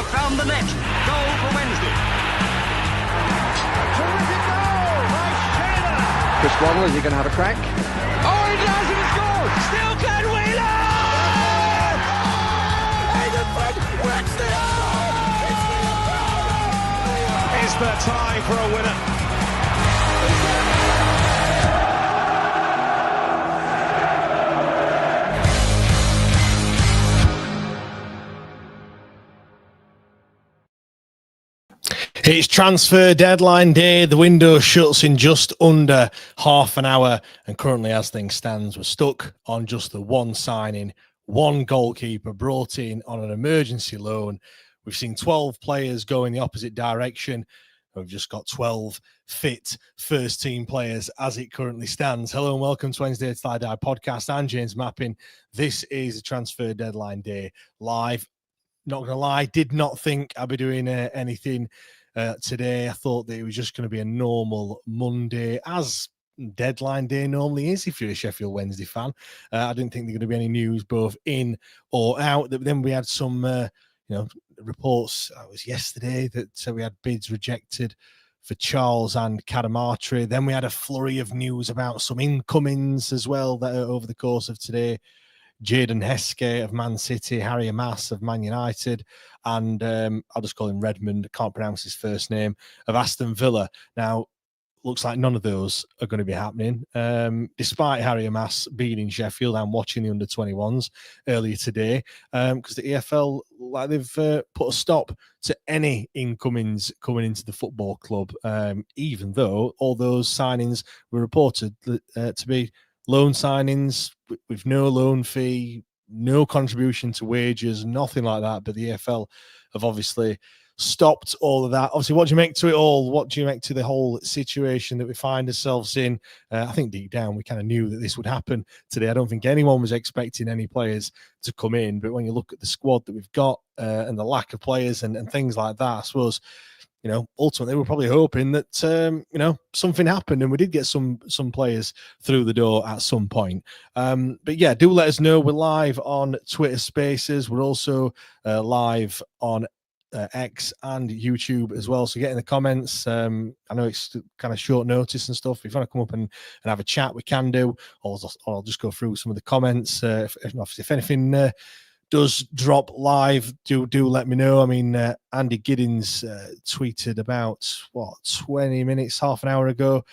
Found the net. Goal for Wednesday. Terrific goal by Shayna. Chris Waddle, is he going to have a crack? Oh, he does, and he scores. Still Glenn Wheeler! Is there time for a winner? It's transfer deadline day. The window shuts in just under half an hour. And currently, as things stand, we're stuck on just the one signing, one goalkeeper brought in on an emergency loan. We've seen 12 players go in the opposite direction. We've just got 12 fit first-team players as it currently stands. Hello and welcome to Wednesday WTID podcast. I'm James Mappin. This is a transfer deadline day live. Not going to lie, did not think I'd be doing anything today. I thought that it was just going to be a normal Monday, as deadline day normally is if you're a Sheffield Wednesday fan. I didn't think there were going to be any news both in or out. Then we had some reports. It was yesterday that we had bids rejected for Charles and Cadamarteri. Then we had a flurry of news about some incomings as well that over the course of today. Jaden Heskey of Man City, Harry Amass of Man United, and I'll just call him Redmond, can't pronounce his first name, of Aston Villa. Now, looks like none of those are going to be happening. Despite Harry Amass being in Sheffield and watching the under-21s earlier today, because the EFL, they've put a stop to any incomings coming into the football club, even though all those signings were reported to be loan signings with no loan fee, no contribution to wages, nothing like that. But the EFL have obviously stopped all of that. Obviously, what do you make to it all? What do you make to the whole situation that we find ourselves in? I think deep down we kind of knew that this would happen today. I don't think anyone was expecting any players to come in. But when you look at the squad that we've got and the lack of players and things like that, I suppose, ultimately we're probably hoping that, something happened and we did get some players through the door at some point. But yeah, do let us know. We're live on Twitter Spaces. We're also live on X and YouTube as well. So get in the comments. I know it's kind of short notice and stuff. If you want to come up and have a chat, we can do. Or I'll just go through some of the comments. If anything does drop live, do let me know. I mean, Andy Giddins tweeted about 20 minutes, half an hour ago,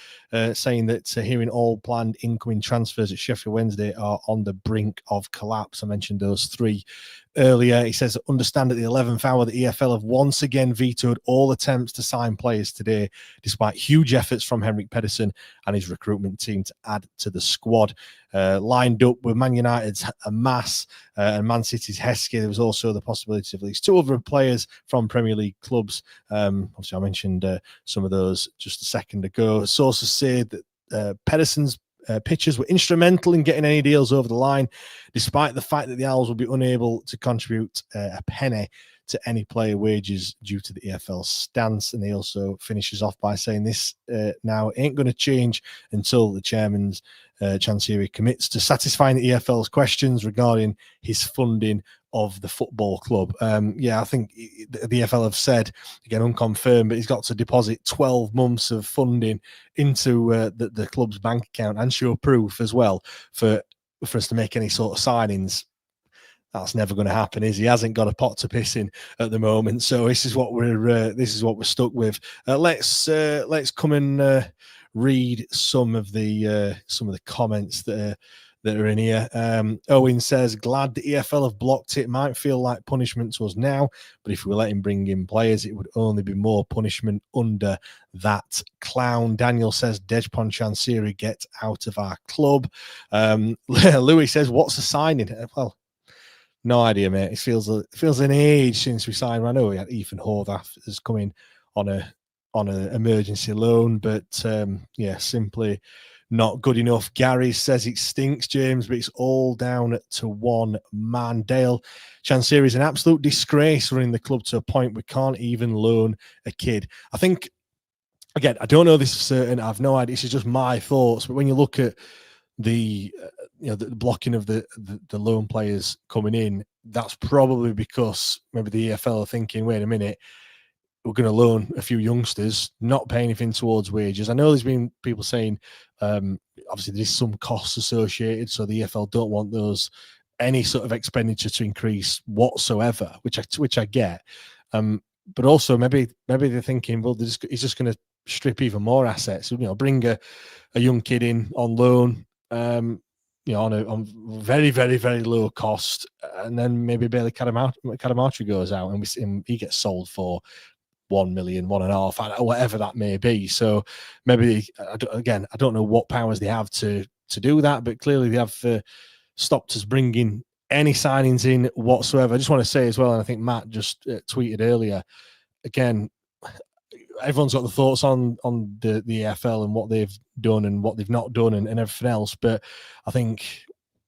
saying that hearing all planned incoming transfers at Sheffield Wednesday are on the brink of collapse. I mentioned those three earlier. He says, understand at the 11th hour, the EFL have once again vetoed all attempts to sign players today, despite huge efforts from Henrik Pedersen and his recruitment team to add to the squad. Lined up with Man United's Amass and Man City's Heskey. There was also the possibility of at least two other players from Premier League clubs. Obviously, I mentioned some of those just a second ago. Sources say that Pedersen's pitchers were instrumental in getting any deals over the line, despite the fact that the Owls will be unable to contribute a penny to any player wages due to the EFL stance. And he also finishes off by saying this now ain't going to change until the chairman's Chansiri commits to satisfying the EFL's questions regarding his funding of the football club. I think the EFL have said, again unconfirmed, but he's got to deposit 12 months of funding into the club's bank account and show proof as well for us to make any sort of signings. That's never going to happen, is he? Hasn't got a pot to piss in at the moment. So this is what we're stuck with. Let's come and read some of the comments that are in here. Owen says, glad the EFL have blocked it. Might feel like punishment to us now, but if we let him bring in players, it would only be more punishment under that clown. Daniel says, Dejphon Chansiri, get out of our club. Louis says, what's the signing? Well, no idea, mate. It feels an age since we signed. I know we had Ethan Horvath is coming on an emergency loan, but simply not good enough. Gary says it stinks, James, but it's all down to one man. Dale, Chansiri is an absolute disgrace running the club to a point we can't even loan a kid. I think again, I don't know this for certain. I've no idea. This is just my thoughts. But when you look at the the blocking of the loan players coming in, that's probably because maybe the EFL are thinking, wait a minute, we're going to loan a few youngsters, not pay anything towards wages. I know there's been people saying, obviously there's some costs associated, so the EFL don't want any sort of expenditure to increase whatsoever, which I get. But also maybe they're thinking, well, he's just going to strip even more assets. Bring a young kid in on loan, on very, very, very low cost, and then maybe Bailey Cadamarteri goes out and he gets sold for 1 million, 1.5, whatever that may be. So maybe, again, I don't know what powers they have to do that, but clearly they have stopped us bringing any signings in whatsoever. I just want to say as well, and I think Matt just tweeted earlier, again, everyone's got the thoughts on the EFL and what they've done and what they've not done and everything else. But I think,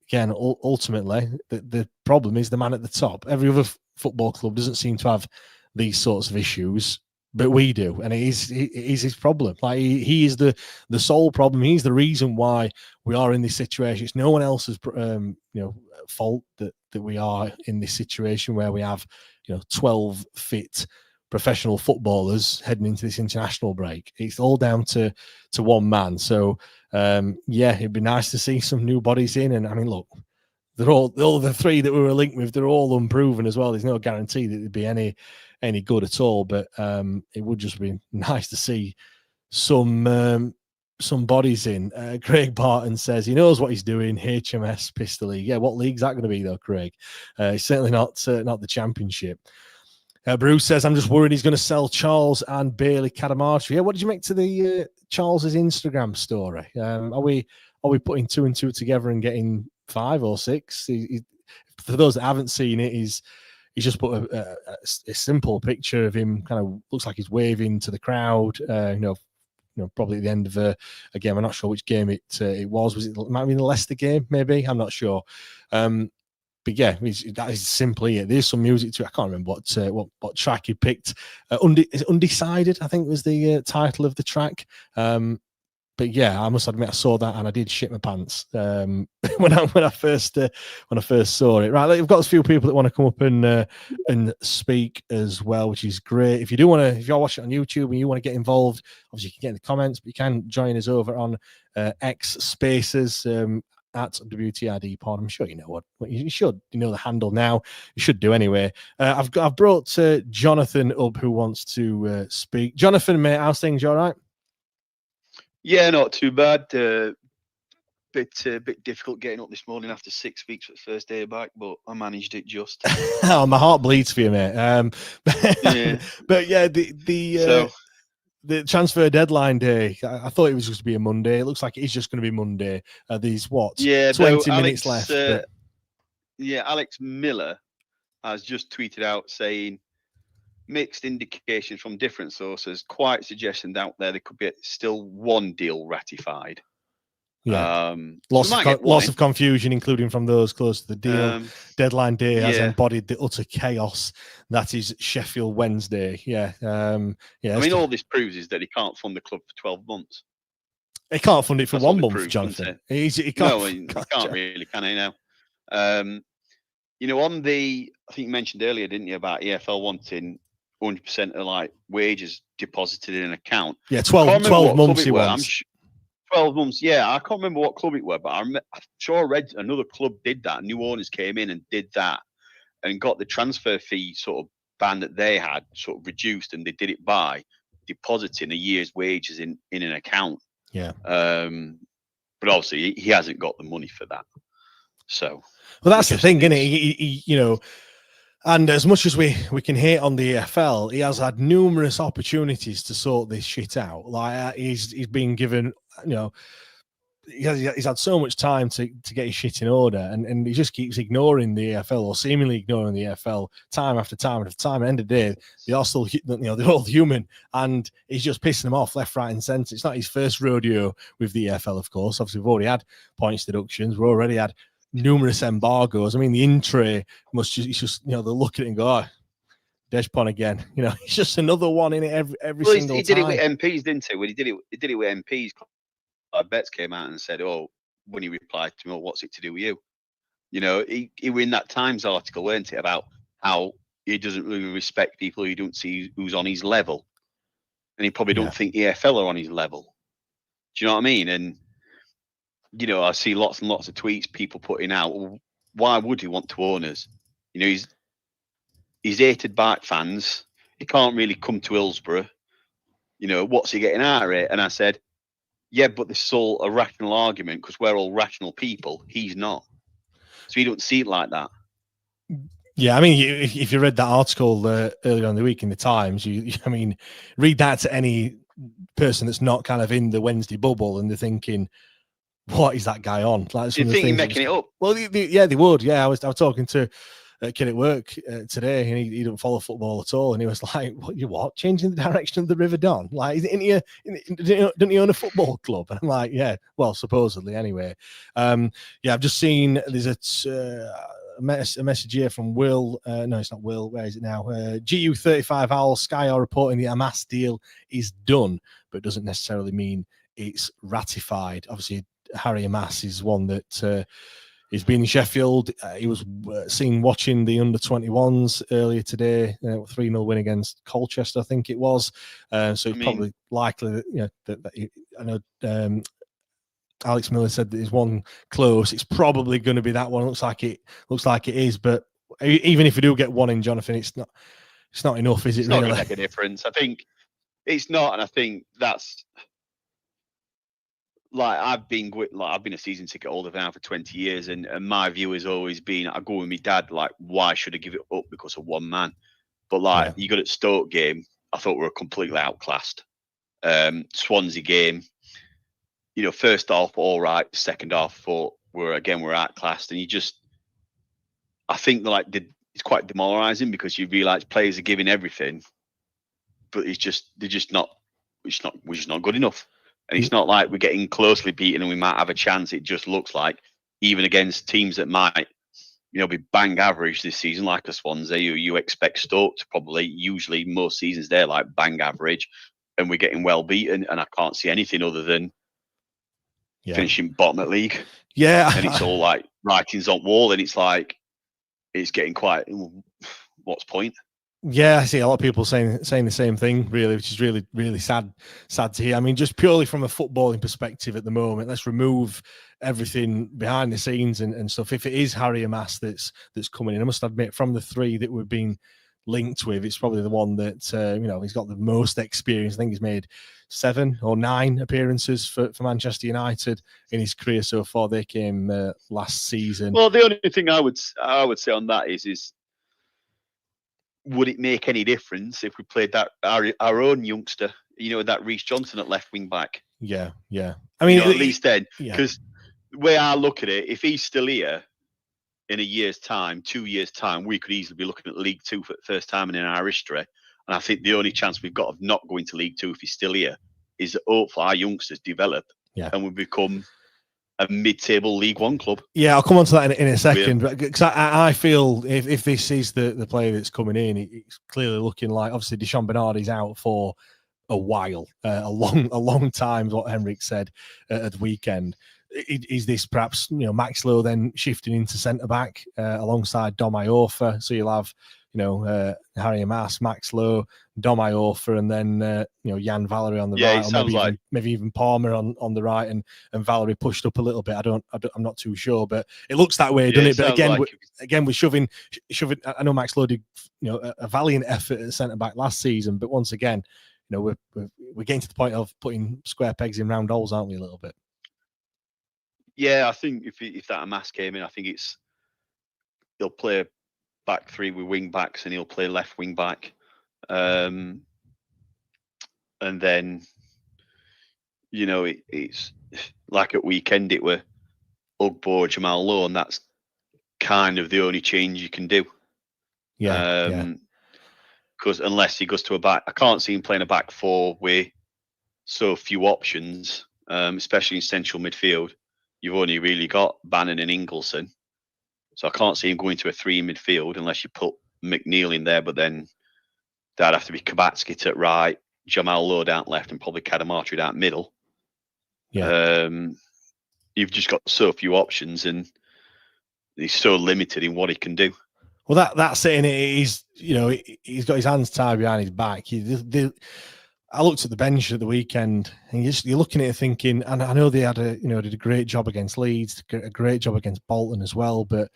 again, ultimately, the problem is the man at the top. Every other football club doesn't seem to have these sorts of issues, but we do, and it is his problem. Like he is the sole problem. He's the reason why we are in this situation. It's no one else's fault that we are in this situation where we have 12 fit professional footballers heading into this international break. It's all down to one man. So it'd be nice to see some new bodies in. And I mean, look, they're all the three that we were linked with, they're all unproven as well. There's no guarantee that there'd be any good at all, but it would just be nice to see some bodies in. Craig Barton says he knows what he's doing. HMS Pistol League. Yeah, what league's that going to be though, Craig? It's certainly not the Championship. Bruce says, I'm just worried he's going to sell Charles and Bailey Cadamarteri. Yeah, what did you make to the Charles's Instagram story? Are we putting 2 and 2 together and getting 5 or 6? For those that haven't seen it, he's just put a simple picture of him. Kind of looks like he's waving to the crowd. Probably at the end of a game. I'm not sure which game it was. Was it might have been the Leicester game? Maybe, I'm not sure. But yeah, that is simply it. There's some music to it. I can't remember what track he picked. Is it Undecided? I think was the title of the track. But yeah, I must admit I saw that and I did shit my pants when I first saw it. Right, we've got a few people that want to come up and speak as well, which is great. If you're watching it on YouTube and you want to get involved, obviously you can get in the comments, but you can join us over on X Spaces. At WTID Pod. I'm sure you know what you should. You know the handle now. You should do anyway. I've brought Jonathan up who wants to speak. Jonathan, mate, how's things? You all right? Yeah, not too bad. Bit difficult getting up this morning after 6 weeks for the first day back, but I managed it just. Oh, my heart bleeds for you, mate. Yeah. But yeah, the transfer deadline day, I thought it was just to be a Monday. It looks like it is just going to be Monday. These 20 minutes left. Alex Miller has just tweeted out saying mixed indications from different sources, quite suggesting out there could be still one deal ratified. Yeah, lots of confusion, including from those close to the deal. Deadline day has embodied the utter chaos that is Sheffield Wednesday. I mean, all this proves is that he can't fund the club for 12 months. He can't fund it for 1 month, Jonathan. He can't really, can he now? On I think you mentioned earlier, didn't you, about EFL wanting 100% of wages deposited in an account? Yeah, 12 months he wants. 12 months, yeah. I can't remember what club it were, but I'm sure I read another club did that. New owners came in and did that and got the transfer fee sort of ban that they had sort of reduced, and they did it by depositing a year's wages in an account. Yeah. But obviously he hasn't got the money for that. So. Well, that's the thing, isn't it? And as much as we can hate on the EFL, he has had numerous opportunities to sort this shit out. Like he's been given, he's had so much time to get his shit in order, and he just keeps ignoring the EFL, or seemingly ignoring the EFL time after time after time. At the end of the day, they are still, they're all human, and he's just pissing them off left, right, and centre. It's not his first rodeo with the EFL, of course. Obviously, we've already had points deductions. We've already had numerous embargoes. I mean, the in-tray must just, they look at it and go, Dejphon again. You know, it's just another one in it every well, single he time. did it with MPs, didn't he? When he did it with MPs, Betts came out and said, "Oh," when he replied to me, "Oh, what's it to do with you?" You know, he was in that Times article, weren't it, about how he doesn't really respect people who don't see who's on his level, and he probably don't think EFL are on his level. Do you know what I mean? And you know, I see lots and lots of tweets people putting out. Well, why would he want to own us? You know, he's hated by fans. He can't really come to Hillsborough. You know, what's he getting out of it? And I said, yeah, but this is all a rational argument because we're all rational people. He's not. So you don't see it like that. Yeah, I mean, if you read that article earlier on in the week in the Times, I mean, read that to any person that's not kind of in the Wednesday bubble, and they're thinking, "What is that guy on?" Like, you think you're making it up? Well, yeah, they would. Yeah, I was talking to a kid at work today, and he don't follow football at all, and he was like, "What? Changing the direction of the River Don? Like, don't you own a football club?" And I'm like, "Yeah, well, supposedly, anyway." Yeah, I've just seen there's a message here from Will. No, it's not Will. Where is it now? GU35 Owl Sky are reporting the Amass deal is done, but doesn't necessarily mean it's ratified. Obviously, Harry Amass is one that he's been in Sheffield. He was seen watching the under-21s earlier today, 3-0 win against Colchester, I think it was. So it's probably likely that, you know, that I know Alex Miller said that there's one close. It's probably going to be that one. Looks like it is. But even if we do get one in, Jonathan, it's not enough, is it? It's really? Not going to make a difference. I think it's not, and I think that's like I've been a season ticket holder now for 20 years, and my view has always been I go with my dad. Like, why should I give it up because of one man? But you got at Stoke game, I thought we were completely outclassed. Swansea game. You know, first half, all right. Second half, thought we're outclassed. And I think it's quite demoralising because you realise players are giving everything, but we're just not good enough. And it's not like we're getting closely beaten and we might have a chance. It just looks like even against teams that might, you know, be bang average this season, like a Swansea, you expect Stoke to probably, usually most seasons they're like bang average, and we're getting well beaten. And I can't see anything other than finishing bottom at league. Yeah. And it's all like writings on wall, and it's like it's getting quite. What's point? Yeah, I see a lot of people saying the same thing, really, which is really, really sad to hear. I mean, just purely from a footballing perspective at the moment, let's remove everything behind the scenes and stuff. If it is Harry Amass that's coming in, I must admit, from the three that we've been linked with, it's probably the one that you know, he's got the most experience. I think he's made 7 or 9 appearances for Manchester United in his career so far. They came last season. Well, the only thing I would say on that is would it make any difference if we played that our own youngster, you know, that Reece Johnson at left wing back? Yeah. I mean, you know, at least then, because the way I look at it, if he's still here in a year's time, 2 years' time, we could easily be looking at League Two for the first time in our history. And I think the only chance we've got of not going to League Two if he's still here is that hopefully our youngsters develop and we become a mid-table League One club. Yeah, I'll come on to that in a second. Because I feel if this is the player that's coming in, it's clearly looking like, obviously, Deshaun Bernardi's out for a while, a long time, what Henrik said at the weekend. Is this perhaps, you know, Max Lowe then shifting into centre-back alongside Dom Iorfa? So you'll have, you know, Harry Amass, Max Lowe, Dom Iorfa, and then you know, Jan Valery on the right, or maybe even Palmer on the right, and Valery pushed up a little bit. I'm not too sure, but it looks that way, doesn't it? But again, we're shoving. I know Max Lowe did, you know, a valiant effort at centre back last season, but once again, you know, we're getting to the point of putting square pegs in round holes, aren't we? A little bit. Yeah, I think if that Amass came in, I think he'll play back three with wing backs and he'll play left wing back. And then, you know, it's like at weekend it were Ugbo, Jamal Lowe, and that's kind of the only change you can do. Because unless he goes to a back, I can't see him playing a back four with so few options, especially in central midfield. You've only really got Bannon and Ingleson. So I can't see him going to a 3 in midfield unless you put McNeil in there, but then that'd have to be Kabatskit at right, Jamal Lowe down left, and probably Cadamarteri down middle. Yeah. You've just got so few options, and he's so limited in what he can do. Well, that's it. And he's got his hands tied behind his back. I looked at the bench at the weekend, and you're looking at it thinking, and I know they did a great job against Leeds, a great job against Bolton as well, but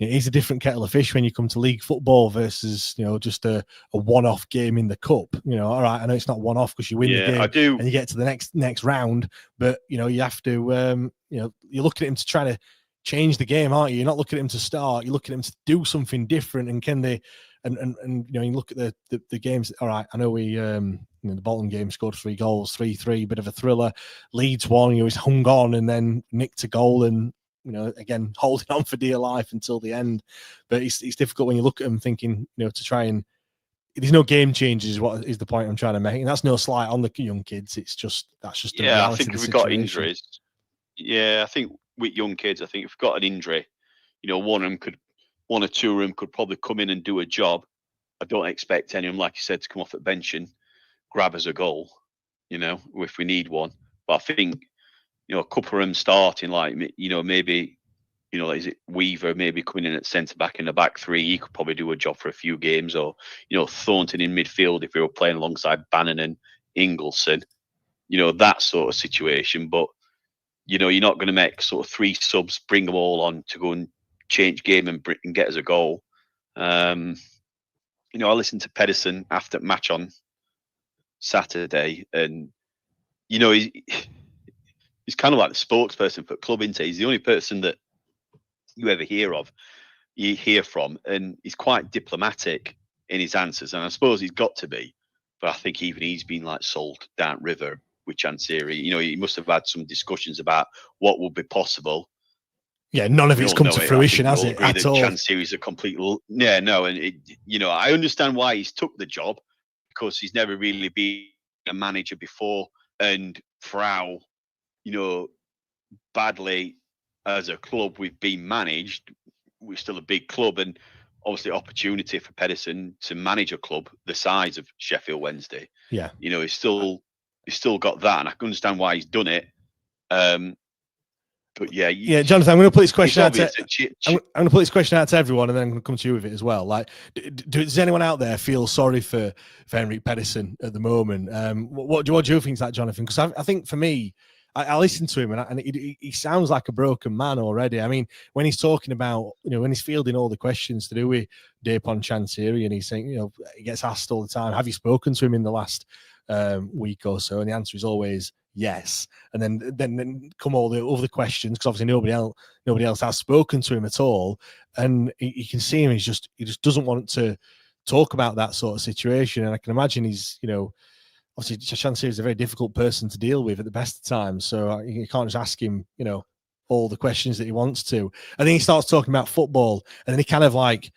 it's a different kettle of fish when you come to league football versus just a one-off game in the cup. All right, I know it's not one-off because you win the game, I do, and you get to the next round, but you have to you're looking at him to try to change the game, aren't you? You're not looking at him to start. You're looking at him to do something different, and can they? And you look at the games. All right, I know we the Bolton game scored 3 goals, 3-3, bit of a thriller. Leeds won, he was hung on and then nicked a goal, and again holding on for dear life until the end. But it's difficult when you look at him thinking to try and there's no game changes. Is what is the point I'm trying to make? And that's no slight on the young kids. It's just that's the I think if we've got injuries, I think with young kids, I think if we've got an injury, one or two of them could probably come in and do a job. I don't expect any of them, like you said, to come off at bench and grab us a goal, if we need one. But I think, a couple of them starting, like, maybe, is it Weaver maybe coming in at centre back in the back three? He could probably do a job for a few games, or, Thornton in midfield if we were playing alongside Bannon and Ingleson, that sort of situation. But, you're not going to make sort of 3 subs, bring them all on to go and change game and get us a goal. I listened to Pedersen after match on Saturday, and he's kind of like the spokesperson for the club, isn't he? He's the only person that you ever hear from, and he's quite diplomatic in his answers, and I suppose he's got to be, but I think even he's been like sold down river with Chansiri. He must have had some discussions about what would be possible. Yeah, none of it's come to fruition, has it? At all. Chansiri's a complete and I understand why he's took the job, because he's never really been a manager before, and for how badly as a club we've been managed, we're still a big club, and obviously opportunity for Pedersen to manage a club the size of Sheffield Wednesday. Yeah, he's still got that, and I can understand why he's done it. But Jonathan, I'm going to put this question out to I'm going to put this question out to everyone, and then I'm going to come to you with it as well. Like, does anyone out there feel sorry for Henrik Pedersen at the moment? What do you think of that, Jonathan? Because I think for me, I listened to him, and he sounds like a broken man already. I mean, when he's talking about, when he's fielding all the questions to do with Dejphon Chansiri, and he's saying, he gets asked all the time, have you spoken to him in the last week or so? And the answer is always yes. And then come all the other questions, because obviously nobody else has spoken to him at all. And you can see him, he just doesn't want to talk about that sort of situation. And I can imagine he's, obviously Chansiri is a very difficult person to deal with at the best of times. So you can't just ask him, all the questions that he wants to. And then he starts talking about football, and then he kind of like,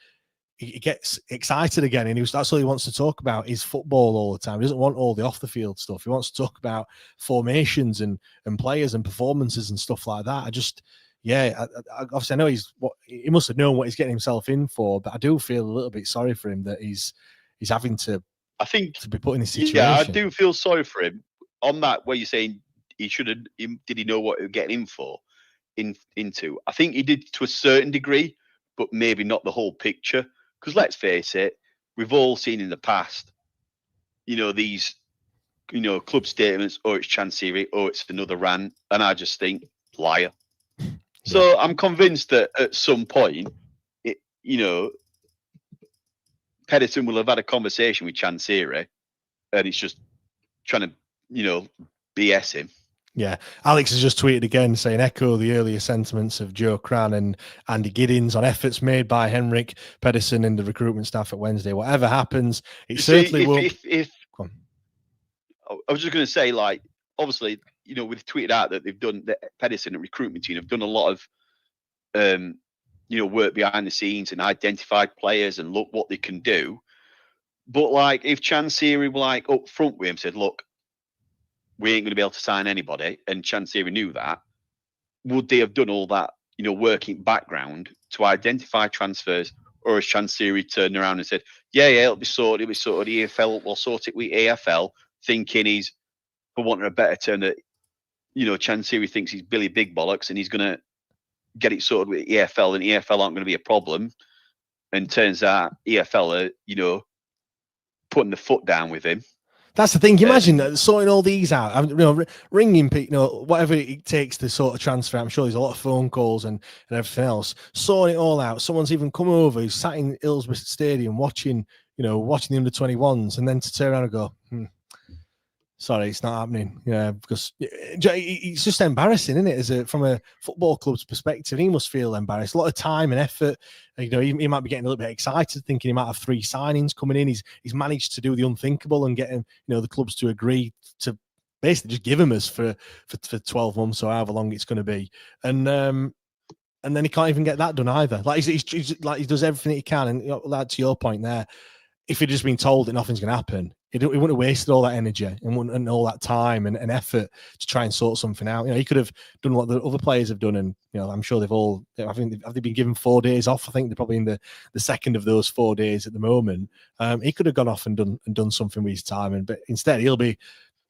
he gets excited again, and that's all he wants to talk about is football all the time. He doesn't want all the off the field stuff. He wants to talk about formations and players and performances and stuff like that. Obviously I know he must have known what he's getting himself in for, but I do feel a little bit sorry for him that he's having to, I think, to be put in this situation. Yeah, I do feel sorry for him on that, where you're saying he should have. Did he know what he was getting in for? Into? I think he did to a certain degree, but maybe not the whole picture. Because let's face it, we've all seen in the past, these, club statements, or it's Chansiri, or it's another rant, and I just think, liar. Yeah. So I'm convinced that at some point, Pedersen will have had a conversation with Chansiri, and he's just trying to, BS him. Yeah, Alex has just tweeted again saying, echo the earlier sentiments of Joe Cran and Andy Giddins on efforts made by Henrik Pedersen and the recruitment staff at Wednesday. Whatever happens, it certainly will. I was just going to say, like, obviously, we've tweeted out that they've done, the Pedersen and recruitment team have done a lot of, work behind the scenes and identified players and look what they can do. But like, if Chansiri were like up front with him, said, look, we ain't going to be able to sign anybody, and Chansiri knew that, would they have done all that, working background to identify transfers, or has Chansiri turned around and said, Yeah, it'll be sorted. The EFL will sort it with AFL, thinking he's, for wanting a better term, that Chansiri thinks he's Billy Big Bollocks and he's going to get it sorted with EFL, and EFL aren't going to be a problem. And turns out EFL are, putting the foot down with him. That's the thing. You imagine sorting all these out, ringing people, whatever it takes to sort of transfer. I'm sure there's a lot of phone calls and everything else. Sorting it all out. Someone's even come over who's sat in Hillsborough Stadium watching the under-21s, and then to turn around and go, sorry, it's not happening. Yeah, because it's just embarrassing, isn't it? From a football club's perspective, he must feel embarrassed. A lot of time and effort. He might be getting a little bit excited, thinking he might have 3 signings coming in. He's managed to do the unthinkable and getting the clubs to agree to basically just give him us for 12 months or however long it's going to be, and then he can't even get that done either. Like he's like he does everything he can, and like to your point there, if he'd just been told that nothing's going to happen, he wouldn't have wasted all that energy and all that time and effort to try and sort something out. He could have done what the other players have done, and I'm sure they've all. I think have they been given 4 days off? I think they're probably in the second of those 4 days at the moment. He could have gone off and done something with his time, but instead he'll be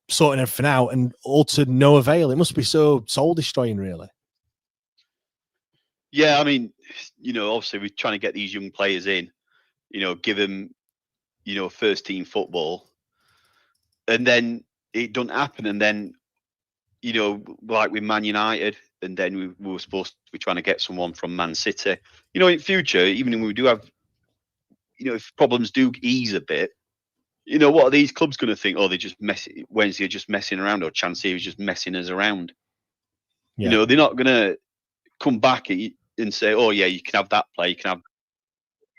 sorting everything out, and all to no avail. It must be so soul destroying, really. Yeah, I mean, obviously we're trying to get these young players in, give them, first team football, and then it doesn't happen. And then, like with Man United, and then we were supposed to be trying to get someone from Man City. In future, even when we do have, if problems do ease a bit, what are these clubs going to think? Oh, they're just Wednesday are just messing around, or Chansiri is just messing us around. Yeah. They're not going to come back and say, oh yeah, you can have that play, you can have.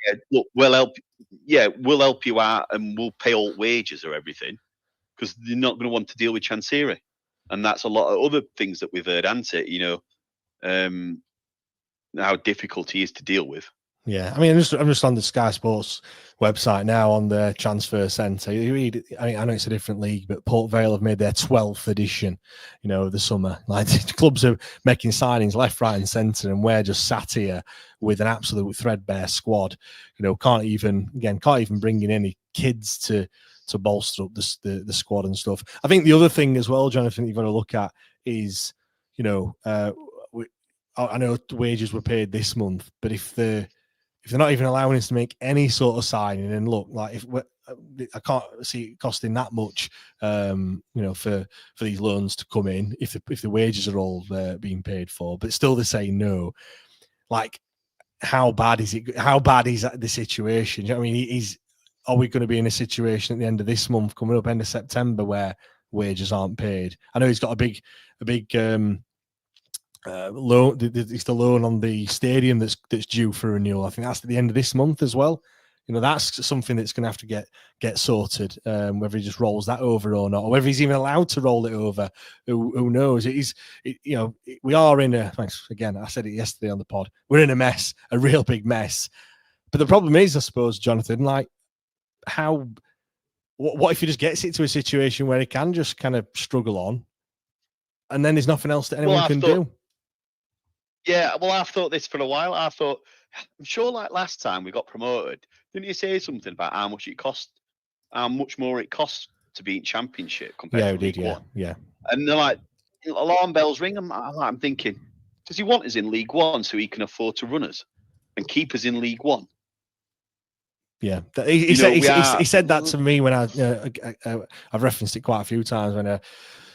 Yeah, look, we'll help you out, and we'll pay all wages or everything, because they're not going to want to deal with Chansiri, and that's a lot of other things that we've heard, hasn't it? How difficult he is to deal with. Yeah, I mean, I'm just on the Sky Sports website now on the transfer centre. You read, I know it's a different league, but Port Vale have made their 12th edition, of the summer. Like, clubs are making signings left, right, and centre, and we're just sat here with an absolute threadbare squad. Can't even bring in any kids to bolster up the squad and stuff. I think the other thing as well, Jonathan, you've got to look at is, I know wages were paid this month, but if they're not even allowing us to make any sort of signing, and look, like I can't see it costing that much, for these loans to come in if the wages are all being paid for, but still they say no. Like, how bad is it? How bad is the situation? I mean, are we going to be in a situation at the end of this month, coming up end of September, where wages aren't paid? I know he's got a big loan. It's the loan on the stadium that's due for renewal. I think that's at the end of this month as well. That's something that's going to have to get sorted. Whether he just rolls that over or not, or whether he's even allowed to roll it over, who knows? We are in a. Again, I said it yesterday on the pod. We're in a mess, a real big mess. But the problem is, I suppose, Jonathan, like, what if he just gets it to a situation where he can just kind of struggle on, and then there's nothing else that anyone can do? Yeah, well, I've thought this for a while. I'm sure, like last time we got promoted, didn't you say something about how much more it costs to be in Championship compared to League One? Yeah. And they're like, alarm bells ring. I'm thinking, does he want us in League One so he can afford to run us and keep us in League One? Yeah, he said that to me when I've referenced it quite a few times when I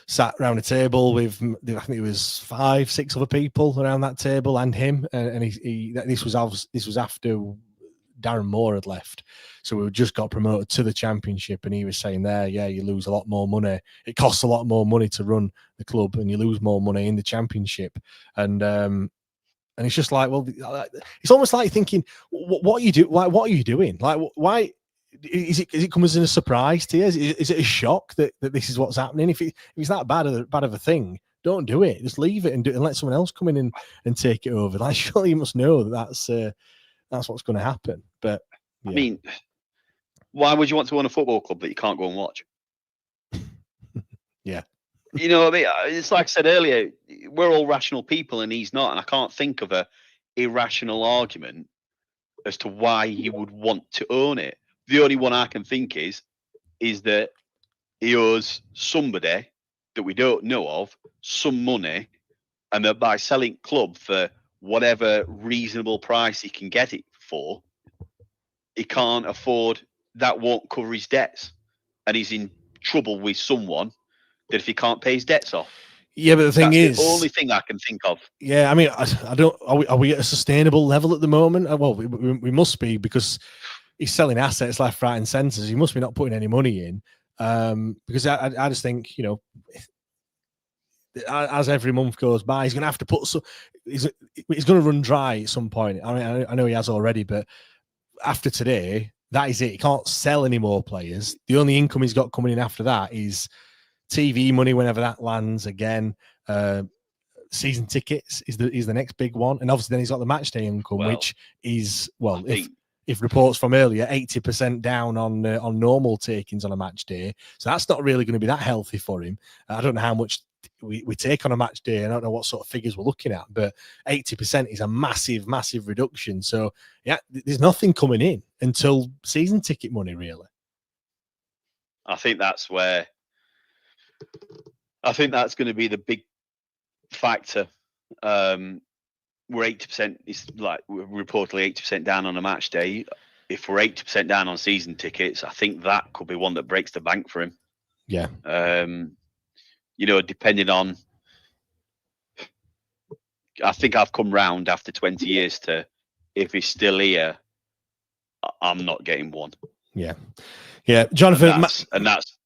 sat around a table with, I think it was 5-6 other people around that table and him, and this was after Darren Moore had left, so we just got promoted to the Championship, and he was saying there, yeah, you lose a lot more money. It costs a lot more money to run the club, and you lose more money in the Championship, and it's just like, well, it's almost like thinking, what are you doing? Like, what are you doing? Like, why? Is it come as a surprise to you? Is it a shock that this is what's happening? If it's that bad of a thing, don't do it. Just leave it and let someone else come in and take it over. Like, surely you must know that's what's going to happen. But yeah. I mean, why would you want to own a football club that you can't go and watch? Yeah. You know what I mean? It's like I said earlier, we're all rational people and he's not, and I can't think of a irrational argument as to why he would want to own it. The only one I can think is that he owes somebody that we don't know of some money, and that by selling club for whatever reasonable price he can get it for, he can't afford, that won't cover his debts, and he's in trouble with someone that if he can't pay his debts off. Yeah, but the thing is, the only thing I can think of. Yeah, I mean, I don't. Are we at a sustainable level at the moment? Well, we must be, because he's selling assets left, right, and centre. He must be not putting any money in. Because I just think, you know, as every month goes by, he's going to have to put some. He's going to run dry at some point. I mean, I know he has already, but after today, that is it. He can't sell any more players. The only income he's got coming in after that is TV money whenever that lands again. Season tickets is the next big one, and obviously then he's got the match day income, which is, well, if reports from earlier, 80% down on normal takings on a match day. So that's not really going to be that healthy for him. I don't know how much we take on a match day. I don't know what sort of figures we're looking at, but 80% is a massive reduction. So yeah, there's nothing coming in until season ticket money, really. I think that's going to be the big factor. We're 80%, it's like we're reportedly 80% down on a match day. If we're 80% down on season tickets, I think that could be one that breaks the bank for him. Yeah. You know, depending on, I think I've come round after 20 years to, if he's still here, I'm not getting one. Yeah. Jonathan, and that's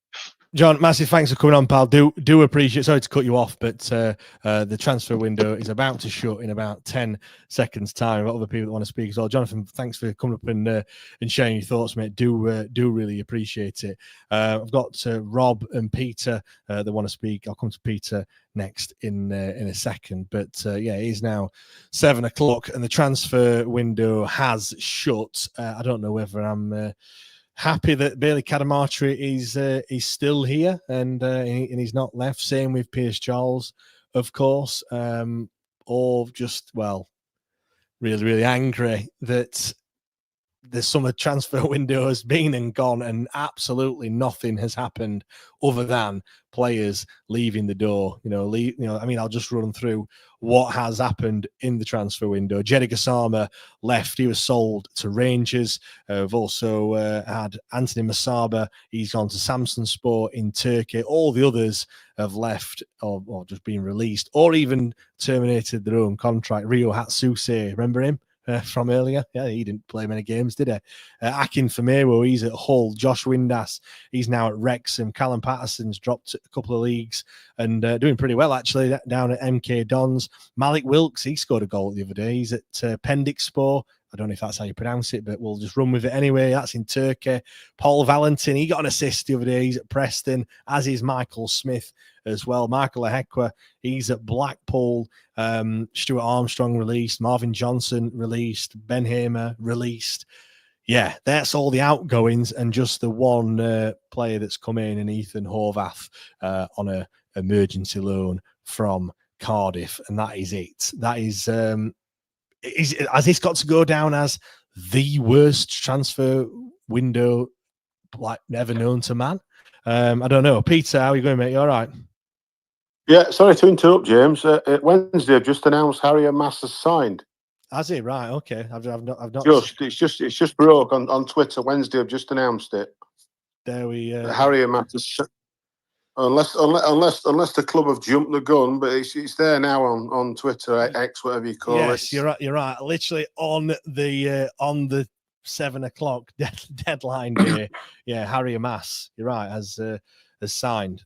John, massive thanks for coming on, pal. Do appreciate. Sorry to cut you off, but the transfer window is about to shut in about 10 seconds' time. We've got other people that want to speak as well. Jonathan, thanks for coming up and sharing your thoughts, mate. Do really appreciate it. I've got Rob and Peter that want to speak. I'll come to Peter next in a second. But yeah, it is now 7 o'clock and the transfer window has shut. I don't know whether I'm happy that Bailey Cadamarteri is still here and he's not left. Same with Pierce Charles, of course, or just, well, really angry that the summer transfer window has been and gone and absolutely nothing has happened other than players leaving the door. I mean, I'll just run through what has happened in the transfer window. Jeddy Gassama left. He was sold to Rangers. We've also had Anthony Masaba. He's gone to Samsunspor in Turkey. All the others have left or just been released or even terminated their own contract. Rio Hatsuse, remember him? From earlier. Yeah, he didn't play many games, did he? Akin Famero, he's at Hull. Josh Windass, he's now at Wrexham. Callum Patterson's dropped a couple of leagues and doing pretty well, actually, down at MK Dons. Malik Wilkes, he scored a goal the other day. He's at Pendikspor. I don't know if that's how you pronounce it, but we'll just run with it anyway. That's in Turkey. Paul Valentin, he got an assist the other day. He's at Preston, as is Michael Smith as well. Michael Ahekwa, he's at Blackpool. Stuart Armstrong released. Marvin Johnson released. Ben Hamer released. Yeah, that's all the outgoings and just the one player that's come in, and Ethan Horvath on an emergency loan from Cardiff, and that is it. That is... has this got to go down as the worst transfer window like never known to man? I don't know. Peter, how are you going, mate? You all right? Yeah, sorry to interrupt, James. Wednesday, I've just announced Harry Amass has signed. Has he? Right. Okay. I've not. It's just broke on Twitter. Wednesday, I've just announced it. There we. Harry Amass has. Unless the club have jumped the gun, but it's there now on Twitter, X, whatever you call it. Yes, you're right. Literally on the 7 o'clock deadline day. Yeah, Harry Amass, you're right, has signed.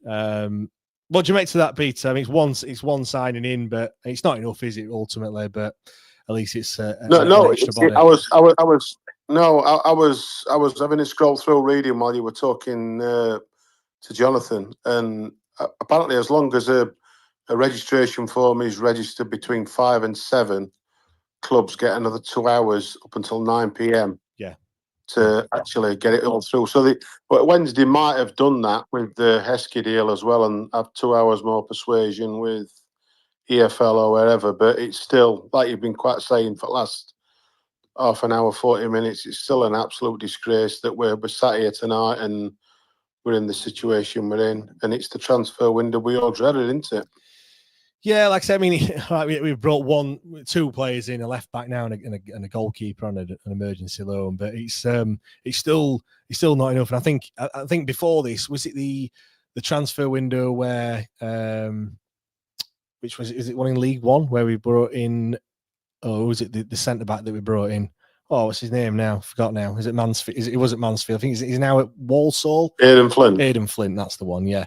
What do you make to that, Peter? I mean, it's one signing in, but it's not enough, is it? Ultimately, but at least it's I was having a scroll through reading while you were talking. To Jonathan, and apparently as long as a registration form is registered between 5 and 7, clubs get another 2 hours up until 9 p.m. to actually get it all through. So but Wednesday might have done that with the Heskey deal as well and have 2 hours more persuasion with EFL or wherever, but it's still, like you've been quite saying for the last half an hour, 40 minutes, it's still an absolute disgrace that we're sat here tonight and we're in the situation we're in. And it's the transfer window we all dreaded, isn't it? Yeah, like I said, I mean, we've brought two players in, a left back now and a goalkeeper on an emergency loan, but it's still not enough. And I think before this, was it the transfer window where is it one in League One where we brought in? Oh, was it the centre back that we brought in? Oh, what's his name now? Forgot now. Is it Mansfield? It was at Mansfield. I think he's now at Walsall. Aidan Flint. Aidan Flint, that's the one. Yeah.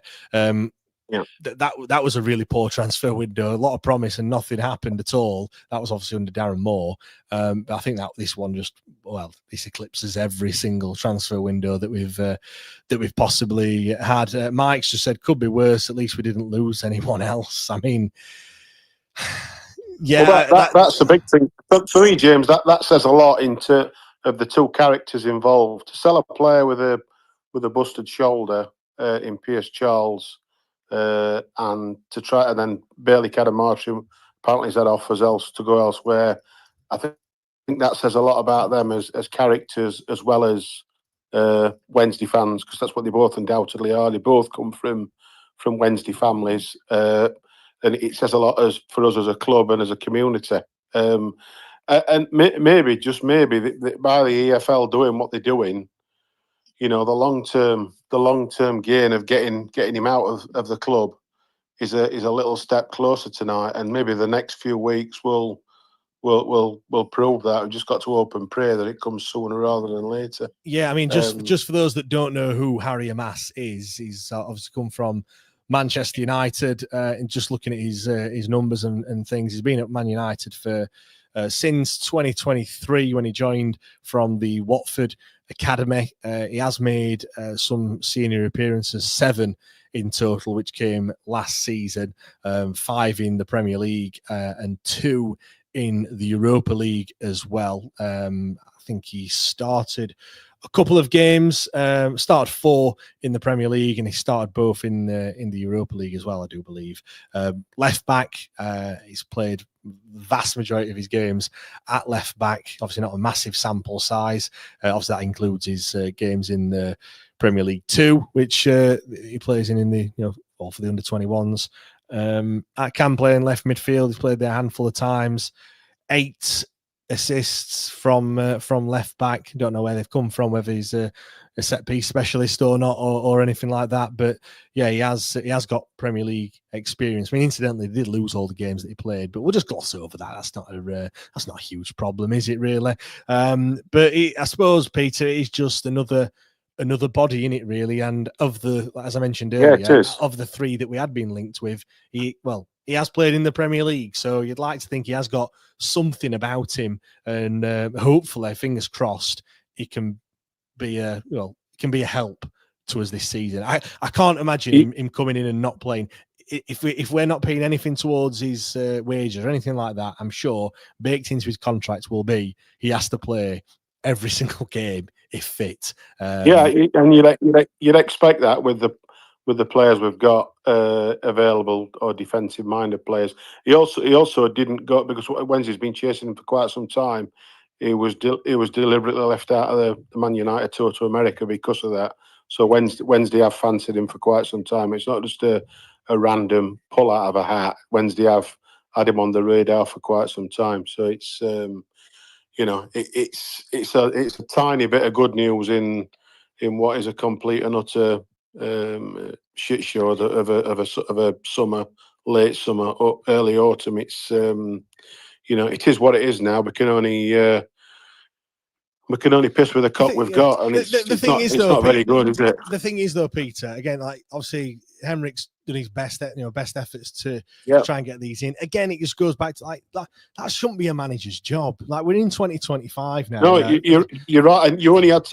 Yeah. That was a really poor transfer window. A lot of promise and nothing happened at all. That was obviously under Darren Moore. But I think that this one this eclipses every single transfer window that we've possibly had. Mike's just said could be worse. At least we didn't lose anyone else. I mean, yeah, well, that's the big thing. But for me, James, that says a lot of the two characters involved. To sell a player with a busted shoulder in Pierce Charles, and to try and then Bailey Cadamarteri apparently has had offers to go elsewhere. I think that says a lot about them as characters as well as Wednesday fans, because that's what they both undoubtedly are. They both come from Wednesday families. And it says a lot for us as a club and as a community. And maybe by the EFL doing what they're doing, the long term gain of getting him out of the club is a little step closer tonight. And maybe the next few weeks will prove that. We've just got to hope and pray that it comes sooner rather than later. Yeah, I mean, just for those that don't know who Harry Amass is, he's obviously come from Manchester United, and just looking at his numbers and things, he's been at Man United for since 2023 when he joined from the Watford Academy. He has made some senior appearances, 7 in total, which came last season, 5 in the Premier League and 2 in the Europa League as well. I think he started a couple of games, started 4 in the Premier League, and he started both in the Europa League as well, I do believe. Left back, he's played the vast majority of his games at left back. Obviously not a massive sample size. Obviously that includes his games in the Premier League 2, which he plays in the all for the under 21s. Can play in left midfield. He's played there a handful of times. 8 assists from left back. Don't know where they've come from, whether he's a set piece specialist or not, or anything like that. But yeah, he has got Premier League experience. I mean, incidentally, they did lose all the games that he played, but we'll just gloss over that. That's not a huge problem, is it really? But I suppose, Peter, it's just another body in it, really. And as I mentioned earlier, of the 3 that we had been linked with, he has played in the Premier League, so you'd like to think he has got something about him, and hopefully, fingers crossed, he can be a help to us this season. I can't imagine him coming in and not playing. If we're not paying anything towards his wages or anything like that, I'm sure baked into his contract will be he has to play every single game if fit. And you'd expect that with the players we've got available, or defensive minded players. He also didn't go, because Wednesday's been chasing him for quite some time. He was deliberately left out of the Man United tour to America because of that. So Wednesday have fancied him for quite some time. It's not just a random pull out of a hat. Wednesday have had him on the radar for quite some time. So it's it's a tiny bit of good news in what is a complete and utter shit show of a summer, late summer, or early autumn. It's it is what it is now. We can only piss with the cup we've got, and it's not very good, is it? The thing is, though, Peter, again, like obviously Henrik's done his best efforts to try and get these in. Again, it just goes back to that shouldn't be a manager's job. Like, we're in 2025 now. No, you're right, and you only have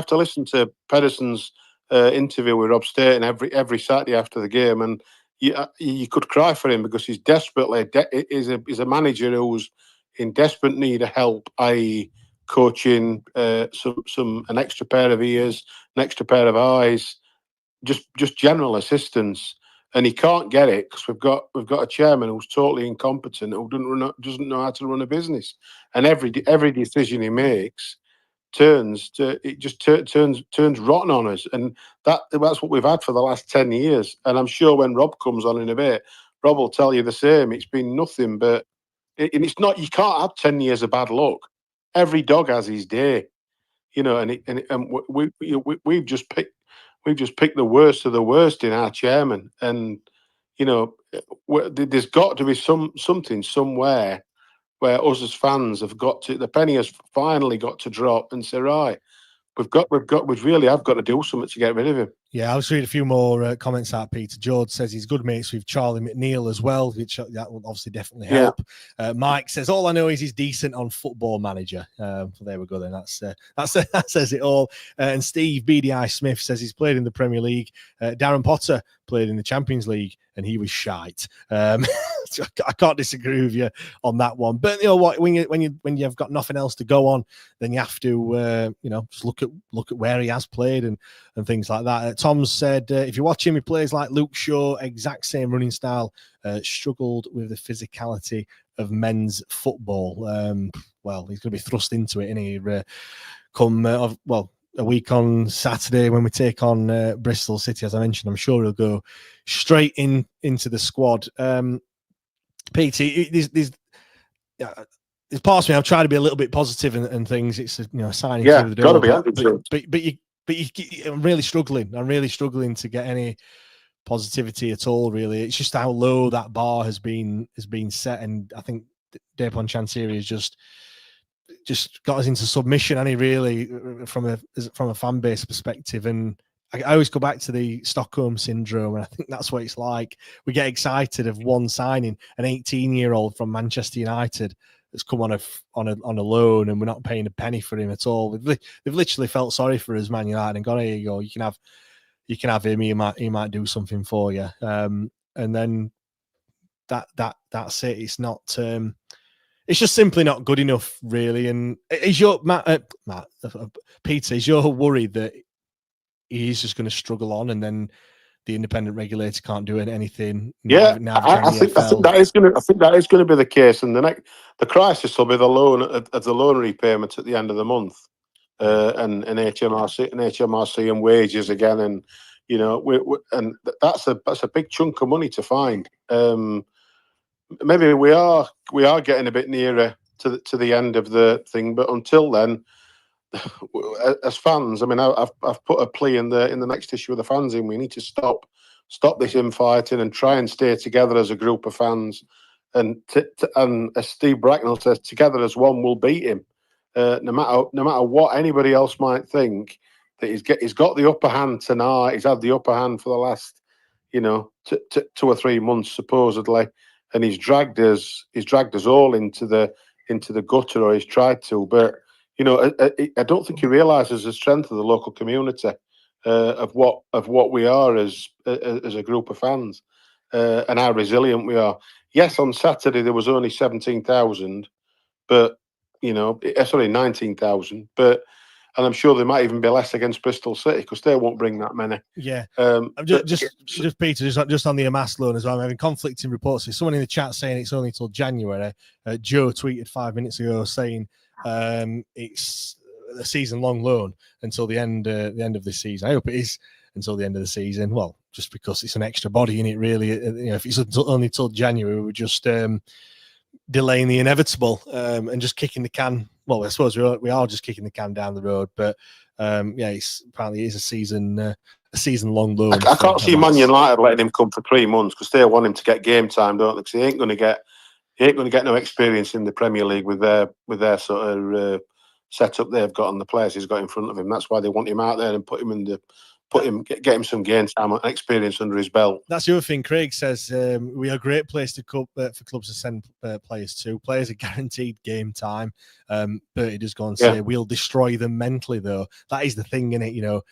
to listen to Pedersen's interview with Rob Staten every Saturday after the game, and you could cry for him, because he's desperately is a manager who's in desperate need of help, i.e. coaching, an extra pair of ears, an extra pair of eyes, just general assistance. and he can't get it because we've got a chairman who's totally incompetent, who doesn't know how to run a business, and every decision he makes turns rotten on us, and that's what we've had for the last 10 years. And I'm sure when Rob comes on in a bit, Rob will tell you the same. It's been nothing but, and it's not. You can't have 10 years of bad luck. Every dog has his day, and we've just picked the worst of the worst in our chairman, and there's got to be something somewhere where us as fans have got to, the penny has finally got to drop and say, right, we really have got to do something to get rid of him. Yeah, I'll just read a few more comments out. Peter George says he's good mates with Charlie McNeil as well, which that will obviously definitely help. Yeah. Mike says all I know is he's decent on Football Manager. So there we go. Then that says it all. And Steve BDI Smith says he's played in the Premier League. Darren Potter played in the Champions League and he was shite. So I can't disagree with you on that one. But you know what? When you've got nothing else to go on, then you have to just look at where he has played and things like that. Tom said if you watch him, he plays like Luke Shaw, exact same running style. Struggled with the physicality of men's football. Well, he's going to be thrust into it, isn't he? Come a week on Saturday when we take on Bristol City, as I mentioned, I'm sure he'll go straight into the squad. Pete, there's parts of me, I've tried to be a little bit positive and things. It's a signing through the door. Got to be. But I'm really struggling. I'm really struggling to get any positivity at all. Really, it's just how low that bar has been set, and I think Dejphon Chansiri has just got us into submission, and he really from a fan base perspective. And I always go back to the Stockholm syndrome, and I think that's what it's like. We get excited of one signing, an 18-year-old from Manchester United that's come on a loan, and we're not paying a penny for him at all. They've literally felt sorry for us, Man United, and gone, here you go, you can have him. He might do something for you. And then that's it. It's not. It's just simply not good enough, really. And is your Peter? Is your worry that he's just going to struggle on, and then the independent regulator can't do anything? I think that is going to be the case, and the crisis will be the loan repayment at the end of the month, and HMRC and wages again, and and that's a big chunk of money to find. Maybe we are getting a bit nearer to the end of the thing, but until then, as fans, I mean, I've put a plea in the next issue of the fanzine. We need to stop this infighting and try and stay together as a group of fans. And as Steve Bracknell says, together as one, we'll beat him. No matter what anybody else might think, that he's got the upper hand tonight. He's had the upper hand for the last 2 or 3 months supposedly. And he's dragged us all into the gutter, or he's tried to. But I don't think he realises the strength of the local community, of what we are as a group of fans, and how resilient we are. Yes, on Saturday there was only 17,000, but 19,000. But and I'm sure there might even be less against Bristol City because they won't bring that many. Yeah. Just Peter, just on the Amass loan as well. I'm having conflicting reports. There's someone in the chat saying it's only till January. Joe tweeted 5 minutes ago saying it's a season-long loan until the end of this season. I hope it is until the end of the season. Well, just because it's an extra body in it, really. If it's only till January, we're just delaying the inevitable and just kicking the can. Well, I suppose we are just kicking the can down the road, but apparently it is a season-long loan. I can't see Man United letting him come for 3 months because they want him to get game time, don't they? Because he ain't going to get no experience in the Premier League with their sort of setup they've got and the players he's got in front of him. That's why they want him out there and get him some game time and experience under his belt. That's the other thing. Craig says we are a great place to for clubs to send players to. Players are guaranteed game time. Bertie does go and say we'll destroy them mentally, though. That is the thing, in it.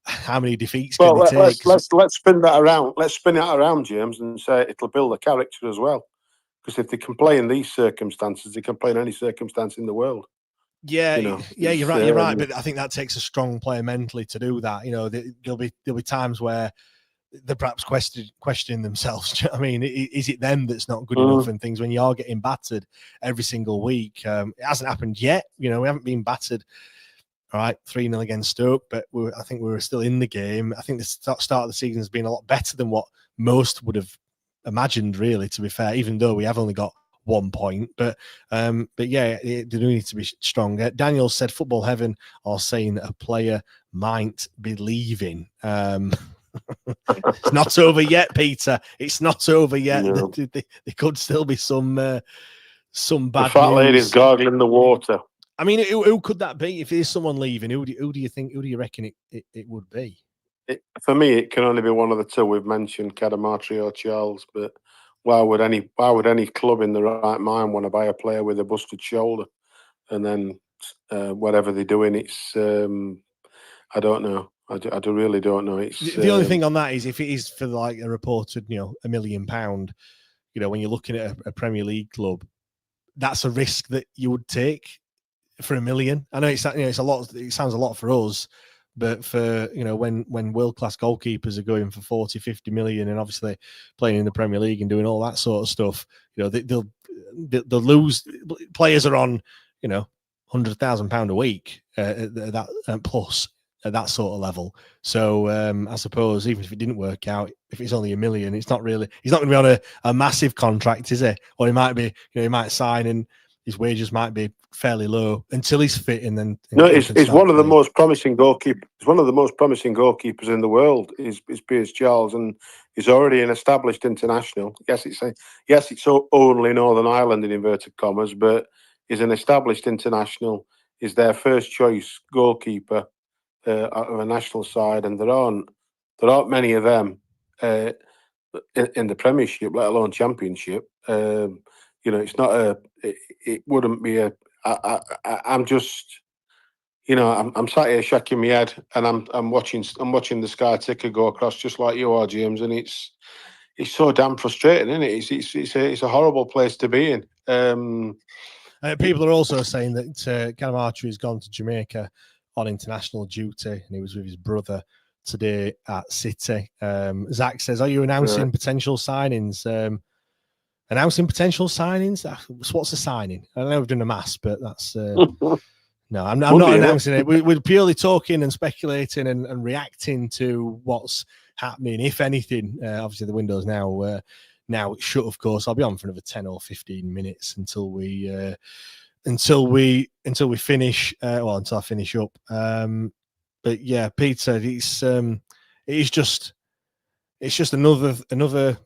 How many defeats can they take? Let's spin that around. Let's spin it around, James, and say it'll build a character as well. Because if they can play in these circumstances, they can play in any circumstance in the world. Yeah, you're right. You're right, but I think that takes a strong player mentally to do that. There'll be times where they're perhaps questioning themselves. Do you know what I mean? Is it them that's not good enough and things when you are getting battered every single week? It hasn't happened yet. We haven't been battered. All right, 3-0 against Stoke, but I think we were still in the game. I think the start of the season has been a lot better than what most would have imagined, really, to be fair, even though we have only got 1 point. But yeah, they do need to be stronger. Daniel said football heaven are saying that a player might be leaving. It's not over yet, Peter. It's not over yet. No. There could still be some bad the fat news. lady's gargling the water. I mean, who could that be? If there's someone leaving, who do you reckon it would be? For me, it can only be one of the two we've mentioned, Cadamarteri or Charles. But why would any club in the right mind want to buy a player with a busted shoulder? And then whatever they're doing, it's I don't know. I really don't know. It's the only thing on that is if it is for like a reported, £1 million, when you're looking at a Premier League club, that's a risk that you would take for $1 million. I know it's a lot. It sounds a lot for us, but for when world class goalkeepers are going for 40, 50 million, and obviously playing in the Premier League and doing all that sort of stuff, they'll lose. Players are on £100,000 a week plus. At that sort of level. So I suppose even if it didn't work out, if it's only $1 million, it's not really, he's not going to be on a massive contract, is he? Or he might be, he might sign and his wages might be fairly low until he's fit and then. No, it's one of the most promising goalkeepers. It's one of the most promising goalkeepers in the world is Pierce Charles, and he's already an established international. Yes, it's only Northern Ireland in inverted commas, but he's an established international. He's their first choice goalkeeper of a national side, and there aren't many of them in the Premiership, let alone Championship. It's not it wouldn't be a. I'm just, I'm sat here shaking my head, and I'm watching the sky ticker go across just like you are, James, and it's so damn frustrating, isn't it? It's a horrible place to be in. People are also saying that Cadamarteri has gone to Jamaica on international duty, and he was with his brother today at City. Zach says, are you announcing potential signings? Announcing potential signings? What's a signing? I know we've done Amass, but that's... no, I'm not announcing it. We're purely talking and speculating and reacting to what's happening, if anything. Obviously, the window's now shut, of course. I'll be on for another 10 or 15 minutes until we finish. Until I finish up. But yeah, Peter, it's just another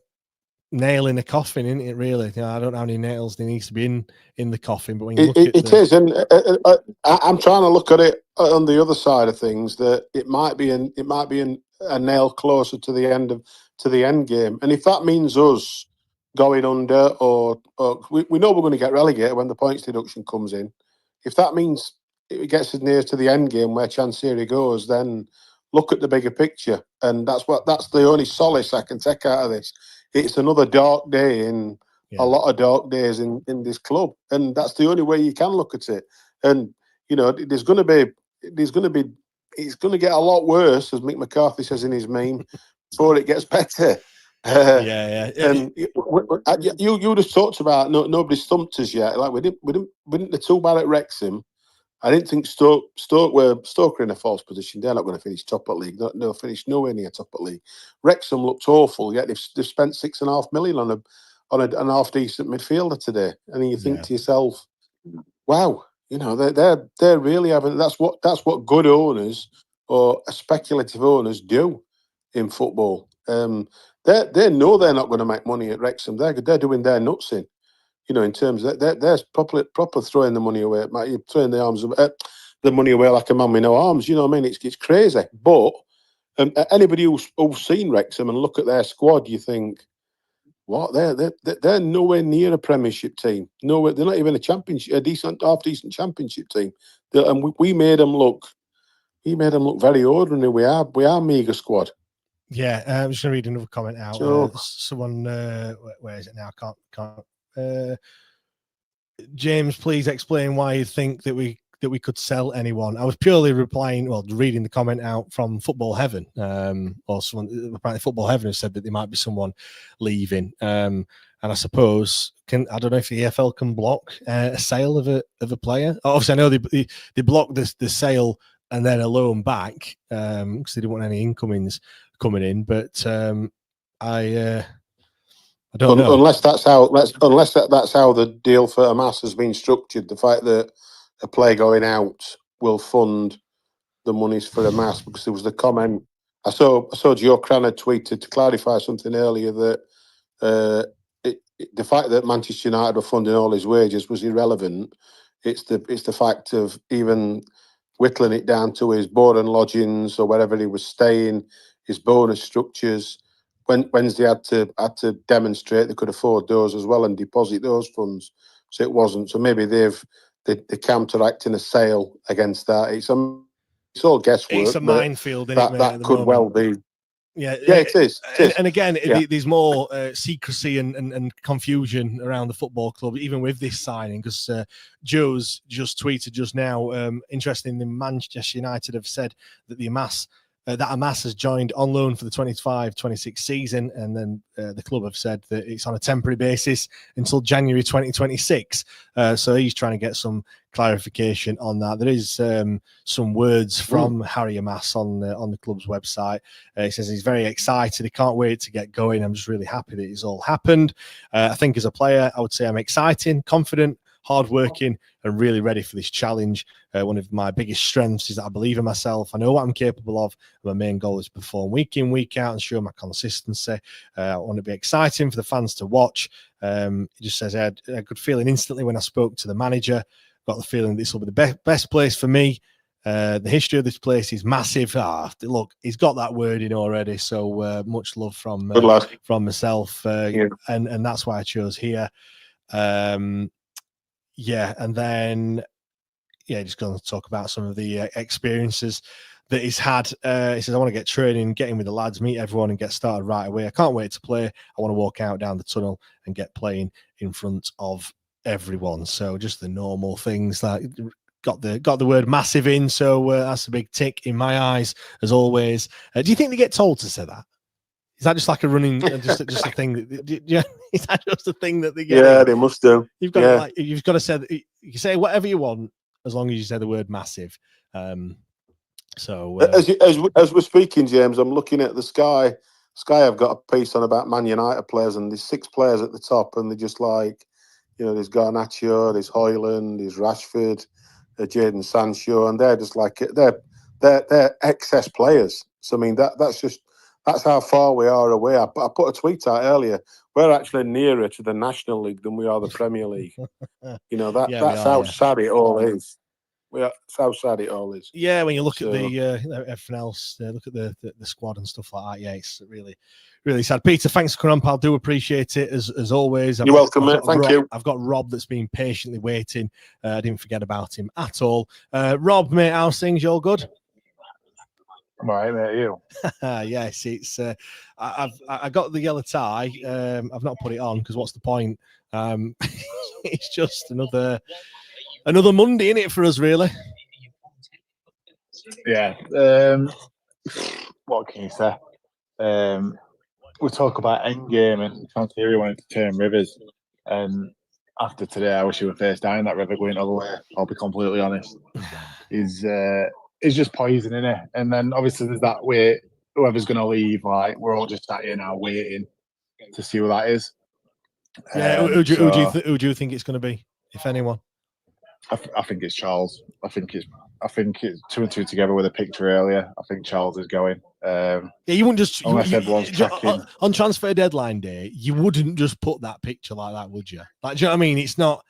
nail in the coffin, isn't it? Really, I don't know how many nails there needs to be in the coffin, but when you look at it is, and I'm trying to look at it on the other side of things. That it might be a nail closer to the end game, and if that means us going under, or we know we're going to get relegated when the points deduction comes in. If that means it gets us near to the end game where Chansiri goes, then look at the bigger picture, and that's the only solace I can take out of this. It's another dark day in a lot of dark days in this club, and that's the only way you can look at it. And it's going to get a lot worse, as Mick McCarthy says in his meme, before it gets better. And you just talked about nobody's thumped us yet. Like we didn't the two bad at Wrexham. I didn't think Stoke were in a false position. They're not going to finish top at league. They'll finish nowhere near top at league. Wrexham looked awful. Yet they've spent $6.5 million on a half decent midfielder today. And you think to yourself, wow, they're really having. That's what good owners or speculative owners do in football. They know they're not going to make money at Wrexham. They're doing their nuts in. In terms of they're proper throwing the money away. You're throwing the money away like a man with no arms. You know what I mean? It's crazy. But anybody who's seen Wrexham and look at their squad, you think, what? They're nowhere near a Premiership team. Nowhere. They're not even a half decent Championship team. And we made them look. We made them look very ordinary. We are meagre squad. Yeah, I'm just going to read another comment out. Sure. Someone, where is it now? Can't. James, please explain why you think that we that we could sell anyone. I was purely reading the comment out from Football Heaven, or someone, apparently Football Heaven, has said that there might be someone leaving. And I suppose, I don't know if the EFL can block a sale of a player. Obviously, I know they blocked the sale and then a loan back because they didn't want any incomings coming in. But I don't know. Unless that's how the deal for Amass has been structured. The fact that a player going out will fund the monies for Amass, because there was the comment I saw Joe Cranner tweeted to clarify something earlier that the fact that Manchester United were funding all his wages was irrelevant. It's the fact of even whittling it down to his board and lodgings or wherever he was staying, his bonus structures. Wednesday had to demonstrate they could afford those as well and deposit those funds. So it wasn't. So maybe they're counteracting a sale against that. It's all guesswork. It's a minefield. That could well be. Yeah, it is. And again, there's more secrecy and confusion around the football club, even with this signing, because Joe's just tweeted just now. Interestingly, Manchester United have said that Amass has joined on loan for the 25-26 season, and then the club have said that it's on a temporary basis until January 2026. So he's trying to get some clarification on that. There is some words from Harry Amass on the club's website. He says he's very excited. He can't wait to get going. I'm just really happy that it's all happened. I think as a player, I would say I'm excited, confident, hardworking, and really ready for this challenge. One of my biggest strengths is that I believe in myself. I know what I'm capable of. My main goal is to perform week in, week out and show my consistency. I want to be exciting for the fans to watch. He just says, I had a good feeling instantly when I spoke to the manager. Got the feeling this will be the best place for me. The history of this place is massive. Look, he's got that word in already. So much love from myself. And that's why I chose here. And then, just going to talk about some of the experiences that he's had. He says, I want to get training, get in with the lads, meet everyone and get started right away. I can't wait to play. I want to walk out down the tunnel and get playing in front of everyone. So just the normal things that got the word massive in. So that's a big tick in my eyes, as always. Do you think they get told to say that? Is that just like a running, just a thing? Is that just a thing that they get? Yeah, they must do. You've got to say that you can say whatever you want as long as you say the word massive. As we're speaking, James, I'm looking at the Sky. Sky have got a piece on about Man United players, and there's 6 players at the top, and they're just like, there's Garnacho, there's Højlund, there's Rashford, Jaden Sancho, and they're just like they're excess players. So I mean that's how far we are away. I put a tweet out earlier. We're actually nearer to the National League than we are the Premier League. That's how sad it all is. That's how sad it all is. Yeah, when you look at the everything else, look at the squad and stuff like that. Yeah, it's really, really sad. Peter, thanks for coming on, pal. Do appreciate it as always. You're welcome, mate. Thank you. I've got Rob that's been patiently waiting. I didn't forget about him at all. Rob, mate, how's things? You all good? I'm all right, mate. You? Yes, it's. I got the yellow tie. I've not put it on because what's the point? It's just another Monday in it for us, really. Yeah. What can you say? We talk about endgame and Chansiri wanted to turn rivers, and after today, I wish he were face down that river going all the way. I'll be completely honest. It's just poison, isn't it? And then obviously there's that way. Whoever's going to leave, like we're all just sat here now waiting to see who that is. Yeah, who do you think it's going to be, if anyone? I think it's Charles. I think it's 2 and 2 together with a picture earlier. I think Charles is going. You wouldn't just everyone's tracking on transfer deadline day. You wouldn't just put that picture like that, would you? Like, do you know what I mean? It's not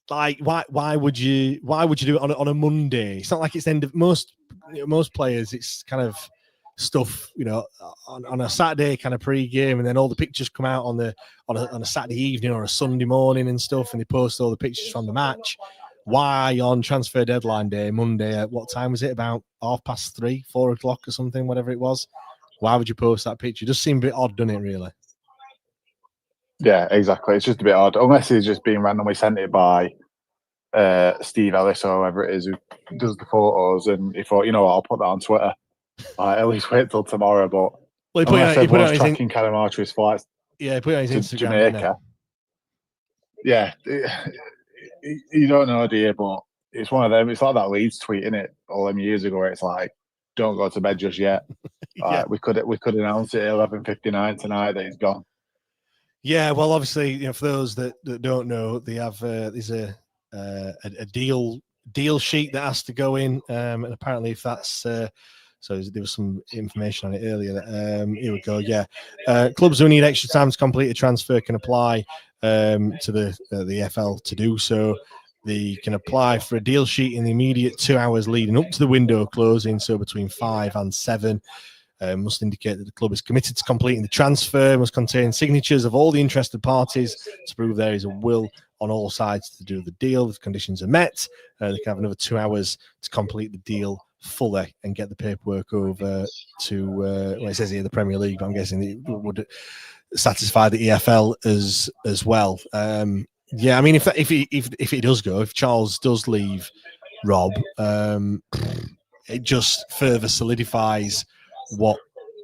like why would you do it on a Monday? It's not like it's the end of most players. It's kind of stuff, on a Saturday kind of pre-game, and then all the pictures come out on a Saturday evening or a Sunday morning and stuff, and they post all the pictures from the match. Why on transfer deadline day, Monday, at what time was it? About 3:30, 4 o'clock or something, whatever it was. Why would you post that picture? It just seemed a bit odd, doesn't it, really? Yeah, exactly. It's just a bit odd. Unless he's just being randomly sent it by Steve Ellis or whoever it is who does the photos, and he thought, I'll put that on Twitter. At least wait till tomorrow. But unless everyone's tracking Cadamarteri's flights, he put it on his Instagram, Jamaica. Yeah, you don't know, do you? But it's one of them. It's like that Leeds tweet, innit? All them years ago, where it's like, "Don't go to bed just yet." We could announce it at 11:59 tonight that he's gone. Yeah, well, obviously, for those that don't know, they have there's a deal sheet that has to go in, and apparently, if that's so, there was some information on it earlier. Here we go. Yeah, clubs who need extra time to complete a transfer can apply to the EFL to do so. They can apply for a deal sheet in the immediate 2 hours leading up to the window closing, so between 5 and 7. Must indicate that the club is committed to completing the transfer, must contain signatures of all the interested parties to prove there is a will on all sides to do the deal. If conditions are met, they can have another 2 hours to complete the deal fully and get the paperwork over to, well, it says here the Premier League, but I'm guessing it would satisfy the EFL as well. Yeah, I mean, if it does go, if Charles does leave, Rob, it just further solidifies what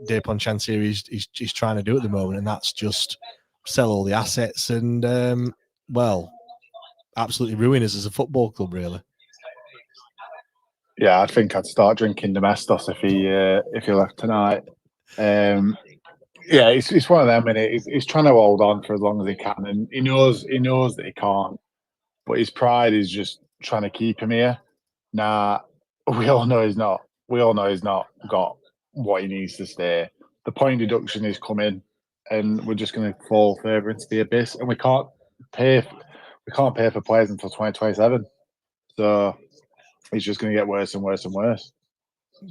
Dejphon Chansiri is trying to do at the moment, and that's just sell all the assets and, well, absolutely ruin us as a football club, really. Yeah, I think I'd start drinking domestos if he left tonight. Yeah, it's one of them, and he's trying to hold on for as long as he can, and he knows that he can't, but his pride is just trying to keep him here. Nah, we all know he's not. We all know he's not got what he needs to stay. The point deduction is coming, and we're just going to fall further into the abyss, and we can't pay for players until 2027. So it's just going to get worse and worse and worse.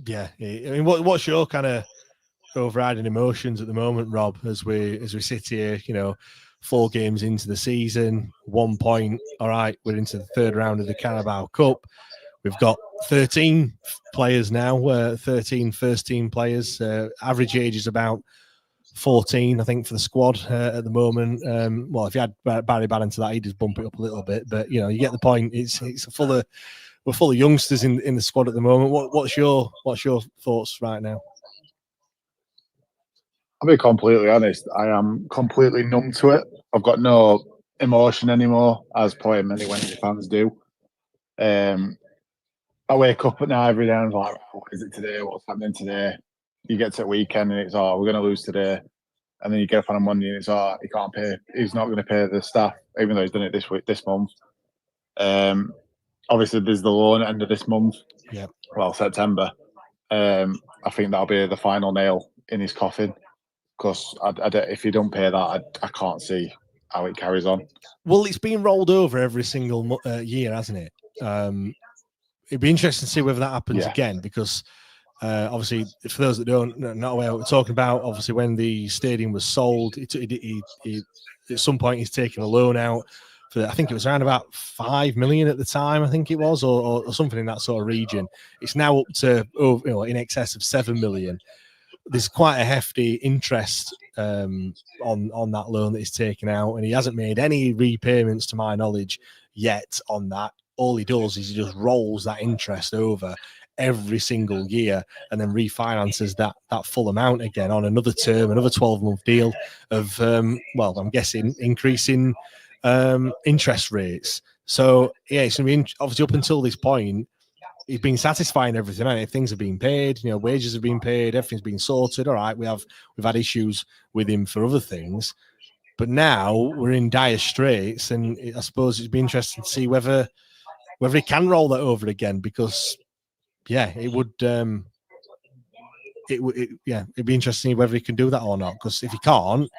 Yeah, I mean, what's your kind of overriding emotions at the moment, Rob, as we sit here, 4 games into the season, 1 point. All right, we're into the 3rd round of the Carabao Cup. We've got 13 players now, 13 first-team players. Average age is about 14, I think, for the squad at the moment. Well, if you add Barry Bannon to that, he'd just bump it up a little bit. But, you get the point. We're full of youngsters in the squad at the moment. What's your thoughts right now? I'll be completely honest. I am completely numb to it. I've got no emotion anymore, as probably many Wednesday fans do. I wake up at night every day and I'm like, what is it today? What's happening today? You get to the weekend and it's, we're going to lose today. And then you get up on a Monday and it's, he can't pay. He's not going to pay the staff, even though he's done it this month. Obviously, there's the loan at the end of this month. Yeah. Well, September. I think that'll be the final nail in his coffin. Because if you don't pay that, I can't see how it carries on. Well, it's been rolled over every single year, hasn't it? It'd be interesting to see whether that happens again, because obviously, for those that don't know what we're talking about, obviously when the stadium was sold, he at some point he's taken a loan out for, I think it was around about 5 million at the time, I think it was, or something in that sort of region. It's now up to in excess of 7 million. There's quite a hefty interest on that loan that he's taken out, and he hasn't made any repayments, to my knowledge, yet on that. All he does is he just rolls that interest over every single year and then refinances that full amount again on another term, another 12-month deal of, well, I'm guessing increasing interest rates. So, yeah, it's going to be obviously up until this point, he's been satisfying everything. Right? Things have been paid, wages have been paid, everything's been sorted. All right, we've had issues with him for other things, but now we're in dire straits, and I suppose it'd be interesting to see whether he can roll that over again, because it would it'd be interesting whether he can do that or not, because if he can't,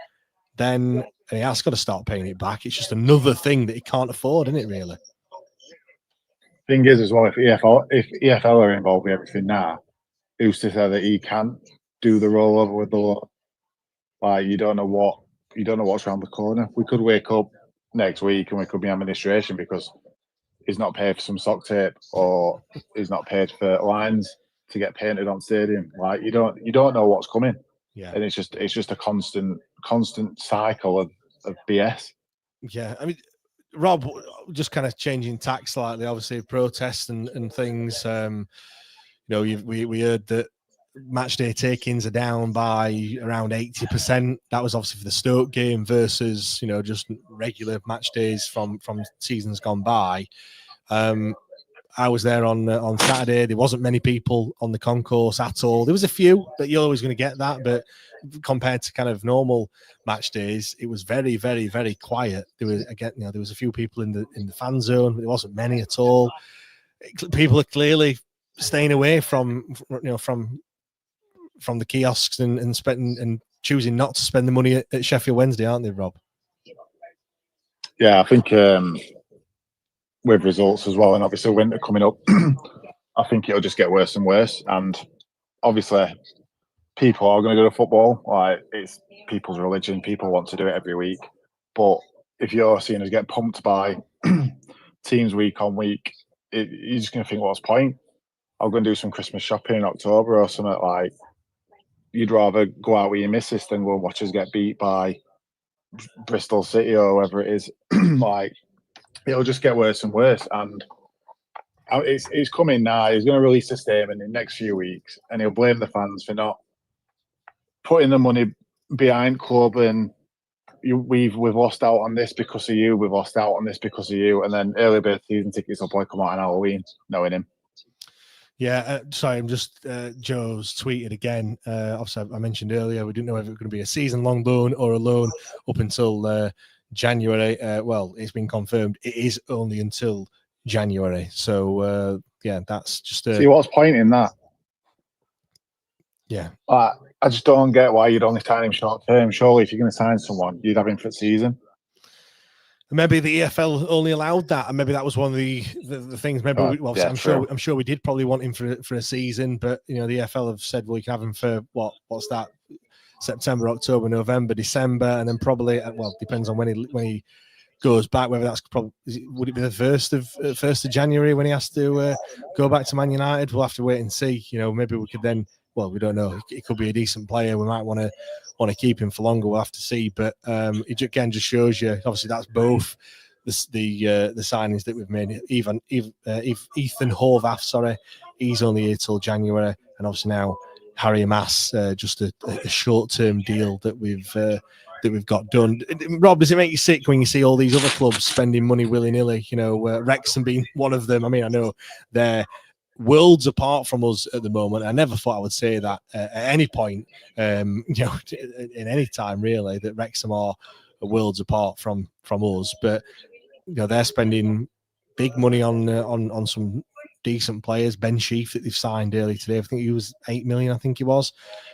then he has got to start paying it back. It's just another thing that he can't afford, isn't it, really? Thing is, as well, if EFL are involved with everything now, who's to say that he can't do the rollover with the law? Like, you don't know what's around the corner. We could wake up next week and we could be administration because he's not paid for some sock tape, or he's not paid for lines to get painted on stadium. Like, you don't know what's coming. Yeah. And it's just a constant cycle of BS. Yeah. I mean, Rob, just kind of changing tack slightly, obviously protests and things. We heard that match day takings are down by around 80%. That was obviously for the Stoke game versus, just regular match days from seasons gone by. I was there on Saturday. There wasn't many people on the concourse at all. There was a few, but you're always going to get that. But compared to kind of normal match days, it was very, very, very quiet. There was a few people in the fan zone, but there wasn't many at all. People are clearly staying away from the kiosks and spending and choosing not to spend the money at Sheffield Wednesday, aren't they, Rob? Yeah, I think with results as well, and obviously winter coming up, I think it'll just get worse and worse. And obviously, people are going to go to football. Like, it's people's religion. People want to do it every week. But if you're seeing us get pumped by teams week on week, you're just going to think, what's the point? I'm going to do some Christmas shopping in October or something. Like, you'd rather go out with your missus than go and watch us get beat by Bristol City or whoever it is. Like, it'll just get worse and worse. And it's coming now. He's going to release a statement in the next few weeks, and he'll blame the fans for not putting the money behind club. And we've lost out on this because of you. We've lost out on this because of you. And then early bird season tickets will probably come out on Halloween, knowing him. Yeah, sorry, I'm just Joe's tweeted again. Obviously, I mentioned earlier we didn't know if it was going to be a season-long loan or a loan up until January. Well, it's been confirmed. It is only until January. So, that's just... See, what's point in that? Yeah. I just don't get why you'd only sign him short-term. Surely, if you're going to sign someone, you'd have him for the season. Maybe the EFL only allowed that, and maybe that was one of the things. Maybe I'm sure we did probably want him for a season, but the EFL have said, well, you can have him for what's that? September, October, November, December, and then probably depends on when he goes back. Whether that's would it be the first of January when he has to go back to Man United? We'll have to wait and see. Maybe we could then. Well, we don't know. It could be a decent player. We might want to keep him for longer. We'll have to see. But it again just shows you. Obviously, that's both the signings that we've made. Even Ethan Horvath, sorry, he's only here till January, and obviously now Harry Amass, just a short-term deal that we've got done. Rob, does it make you sick when you see all these other clubs spending money willy-nilly? Wrexham being one of them. I mean, I know they're worlds apart from us at the moment. I never thought I would say that at any point, in any time really, that Wrexham are worlds apart from us. But they're spending big money on some decent players. Ben Sheaf that they've signed early today, I think he was 8 million. I think he was.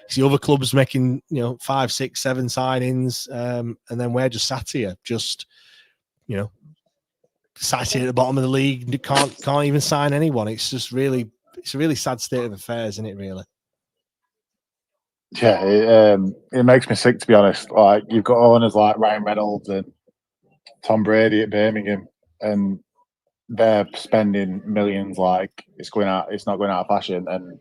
You see other clubs making 5, 6, 7 signings, and then we're just sat here, sat here at the bottom of the league, can't even sign anyone. It's a really sad state of affairs, isn't it? Really. Yeah, it makes me sick, to be honest. Like, you've got owners like Ryan Reynolds and Tom Brady at Birmingham, and they're spending millions like it's not going out of fashion. And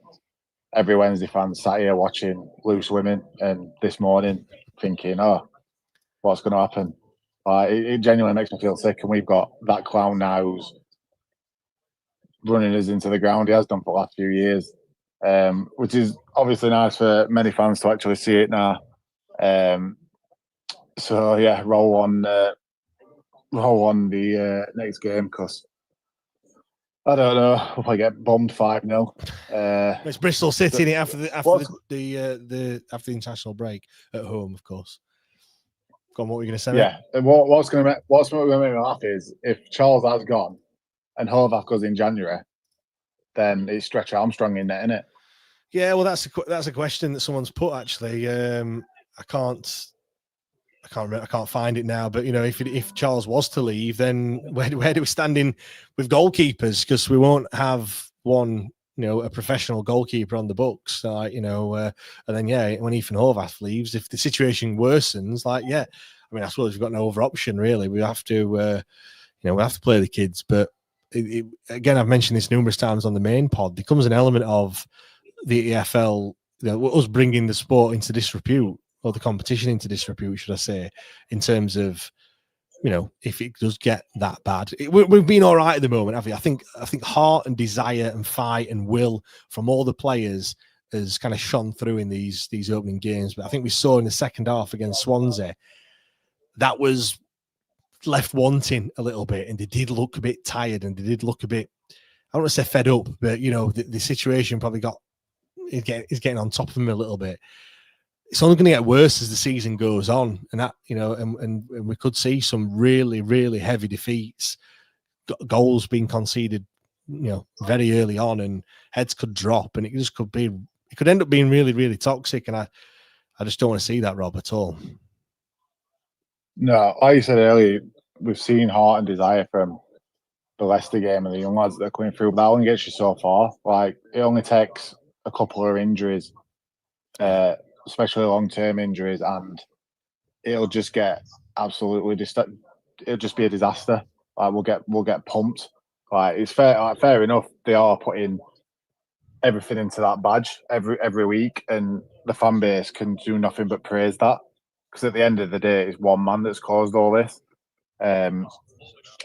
every Wednesday fan sat here watching Loose Women, and this morning thinking, oh, what's going to happen? It genuinely makes me feel sick. And we've got that clown now who's running us into the ground. He has done for the last few years, which is obviously nice for many fans to actually see it now. So yeah, roll on the next game, because I don't know if I get bombed 5-0. It's Bristol City after the international break at home, of course. Go on, what were you going to say? Yeah, and what's going to make me laugh is if Charles has gone and Horvath goes in January, then it's Stretcher Armstrong in there, isn't it? Yeah, well, that's a question that someone's put actually. I can't remember, I can't find it now. But if Charles was to leave, then where do we stand in with goalkeepers? Because we won't have one, a professional goalkeeper on the books. And then when Ethan Horvath leaves, if the situation worsens, I suppose we've got no other option really. We have to, we have to play the kids. But again, I've mentioned this numerous times on the main pod. There comes an element of the EFL, us bringing the sport into disrepute, or the competition into disrepute, should I say, in terms of if it does get that bad. We've been all right at the moment, haven't we? I think heart and desire and fight and will from all the players has kind of shone through in these opening games. But I think we saw in the second half against Swansea, that was left wanting a little bit, and they did look a bit tired, and they did look a bit, I don't want to say fed up, but the situation probably is getting on top of them a little bit. It's only going to get worse as the season goes on, and that and we could see some really, really heavy defeats, goals being conceded, very early on, and heads could drop, and it could end up being really, really toxic. And I just don't want to see that, Rob, at all. No, like you said earlier, we've seen heart and desire from the Leicester game and the young lads that are coming through, but that only gets you so far. Like, it only takes a couple of injuries, especially long-term injuries, and it'll just get absolutely it'll just be a disaster. Like, we'll get pumped. Like, it's fair enough. They are putting everything into that badge every week, and the fan base can do nothing but praise that, because at the end of the day, it's one man that's caused all this. And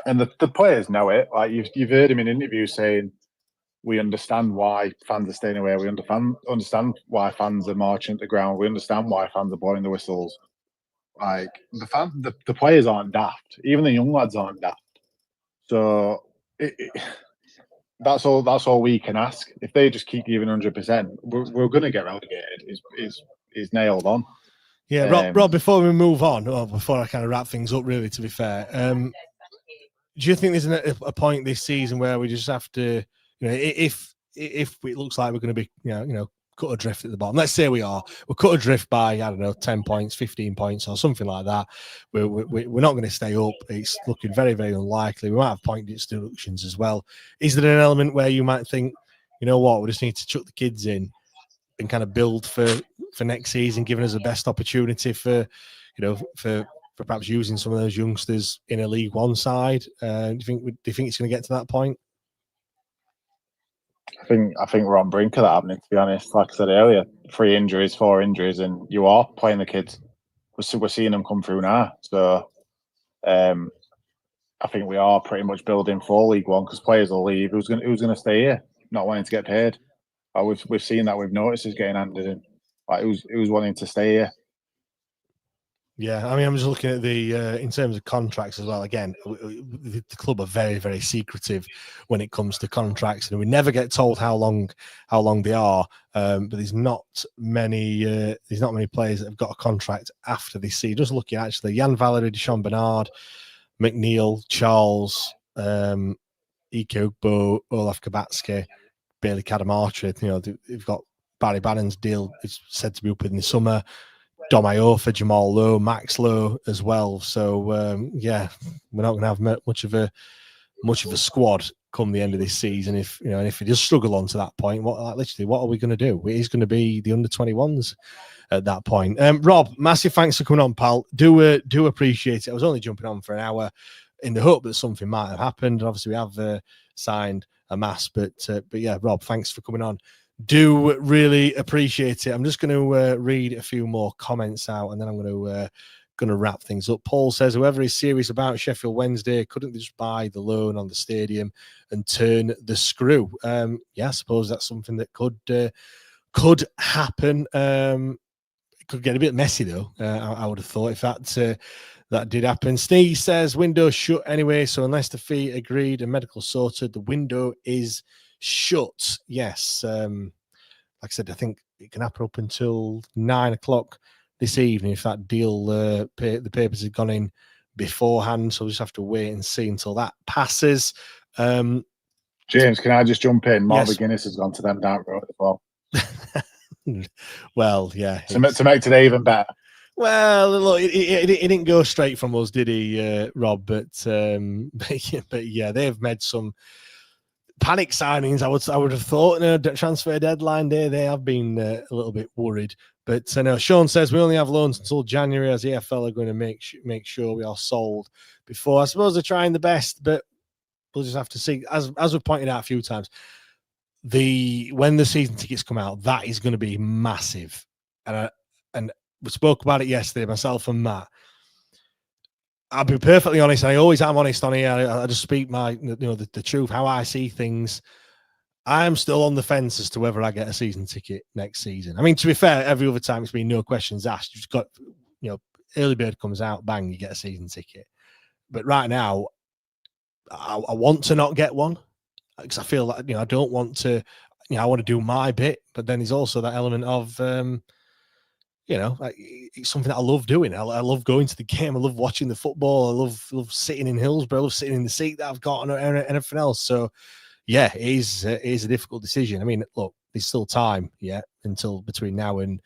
the players know it. Like, you've heard him in interviews saying, we understand why fans are staying away. We understand why fans are marching to the ground. We understand why fans are blowing the whistles. Like, the players aren't daft. Even the young lads aren't daft. So that's all we can ask. If they just keep giving 100%, we're going to get relegated. Is nailed on. Yeah, Rob. Before we move on, or before I kind of wrap things up, really, to be fair, do you think there's a point this season where we just have to, if it looks like we're going to be, cut adrift at the bottom? Let's say we're cut adrift by, I don't know, 10 points, 15 points, or something like that. We're not going to stay up. It's looking very, very unlikely. We might have point deductions as well. Is there an element where you might think, you know what, we just need to chuck the kids in and kind of build for next season, giving us the best opportunity for perhaps using some of those youngsters in a League One side? Do you think it's going to get to that point? I think we're on brink of that happening, to be honest. Like I said earlier, 4 injuries, and you are playing the kids. We're seeing them come through now. So I think we are pretty much building for League One, because players will leave. Who's going to stay here, not wanting to get paid? We've seen that with notices getting handed in. Like, who's wanting to stay here? Yeah, I mean, I'm just looking at the in terms of contracts as well. Again, the club are very, very secretive when it comes to contracts, and we never get told how long they are. But there's not many players that have got a contract after this season. Just looking, actually, Jan Valery, Deshaun Bernard, McNeil, Charles, Ike Ugbo, Olaf Kabatsky, Bailey Cadamarteri. They've got Barry Bannon's deal is said to be up in the summer. Dom Iofa, Jamal Lowe, Max Lowe as well. So we're not going to have much of a squad come the end of this season. If if it does struggle on to that point, what are we going to do? It is going to be the under-21s at that point. Rob, massive thanks for coming on, pal. Do appreciate it. I was only jumping on for an hour in the hope that something might have happened. Obviously, we have signed Amass, but yeah, Rob, thanks for coming on. Do really appreciate it. I'm just going to read a few more comments out, and then I'm going to wrap things up. Paul says, whoever is serious about Sheffield Wednesday, couldn't they just buy the loan on the stadium and turn the screw? Yeah, I suppose that's something that could happen. It could get a bit messy though. I would have thought if that did happen. Steve says, window shut anyway, so unless the fee agreed and medical sorted, the window is shut. Yes. Like I said, I think it can happen up until 9 o'clock this evening if that deal, the papers have gone in beforehand. So we'll just have to wait and see until that passes. James, can I just jump in? Mark Yes. McGuinness has gone to them down road as well. Well, yeah. To make today even better. Well, look, it didn't go straight from us, did he, Rob? But yeah, they've made some panic signings. I would have thought in a transfer deadline day they have been a little bit worried. But no, Sean says we only have loans until January, as the EFL are going to make sure we are sold before. I suppose they're trying the best, but we'll just have to see. As we've pointed out a few times, when the season tickets come out, that is going to be massive. And we spoke about it yesterday, myself and Matt. I'll be perfectly honest. I always am honest on here. I just speak the truth, how I see things. I'm still on the fence as to whether I get a season ticket next season. I mean, to be fair, every other time it's been no questions asked. You've got, early bird comes out, bang, you get a season ticket. But right now, I want to not get one because I feel like, I don't want to, I want to do my bit. But then there's also that element of, it's something that I love doing. I love going to the game. I love watching the football. I love sitting in Hillsborough. I love sitting in the seat that I've got and everything else. So, yeah, it is a difficult decision. I mean, look, there's still time yet until between now and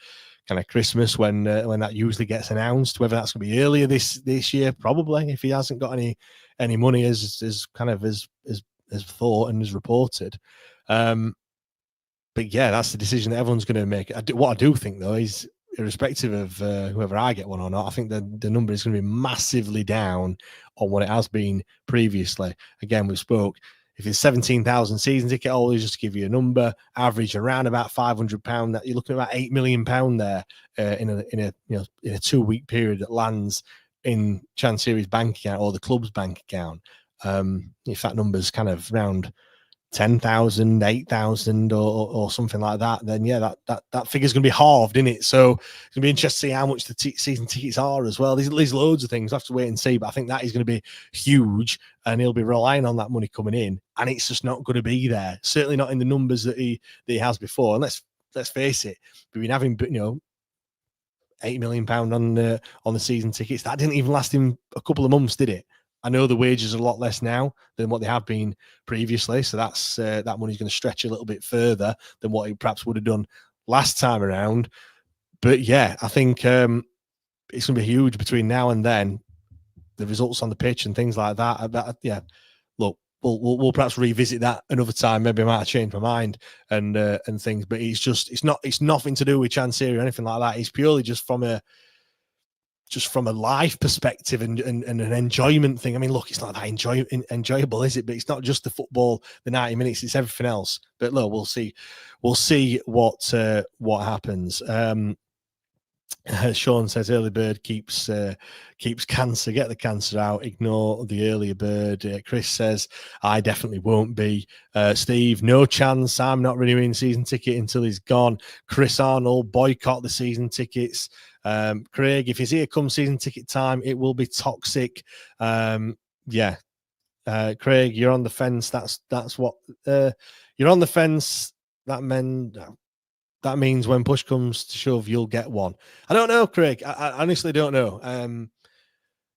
kind of Christmas when that usually gets announced. Whether that's going to be earlier this year, probably, if he hasn't got any money as kind of as thought and as reported. But yeah, that's the decision that everyone's going to make. What I do think though is, irrespective of whoever I get one or not, I think the number is going to be massively down on what it has been previously. Again, we spoke. If it's 17,000 season ticket holders, just to give you a number, average around about £500, that you're looking at about £8 million there in a 2-week period that lands in Chansiri's bank account or the club's bank account. If that number's kind of around 10,000, 8,000 or something like that, then yeah, that figure's going to be halved, isn't it? So it's going to be interesting to see how much the season tickets are as well. There's loads of things. I have to wait and see, but I think that is going to be huge, and he'll be relying on that money coming in, and it's just not going to be there. Certainly not in the numbers that he has before. And let's face it, we've been having £8 million on the season tickets. That didn't even last him a couple of months, did it? I know the wages are a lot less now than what they have been previously, so that's that money's going to stretch a little bit further than what he perhaps would have done last time around. But yeah, I think it's going to be huge between now and then. The results on the pitch and things like that. Yeah, look, we'll perhaps revisit that another time. Maybe I might have changed my mind and things. But it's nothing to do with Chansiri or anything like that. It's purely just from a life perspective and an enjoyment thing. I mean, look, it's not that enjoyable, is it? But it's not just the football, the 90 minutes, it's everything else. But look, we'll see what happens. Sean says early bird keeps cancer. Get the cancer out. Ignore the earlier bird. Chris says I definitely won't be. Steve, no chance. I'm not renewing season ticket until he's gone. Chris Arnold, boycott the season tickets. Craig, if he's here come season ticket time, it will be toxic. Craig, you're on the fence. That's what you're on the fence. That means when push comes to shove, you'll get one. I don't know, Craig. I honestly don't know.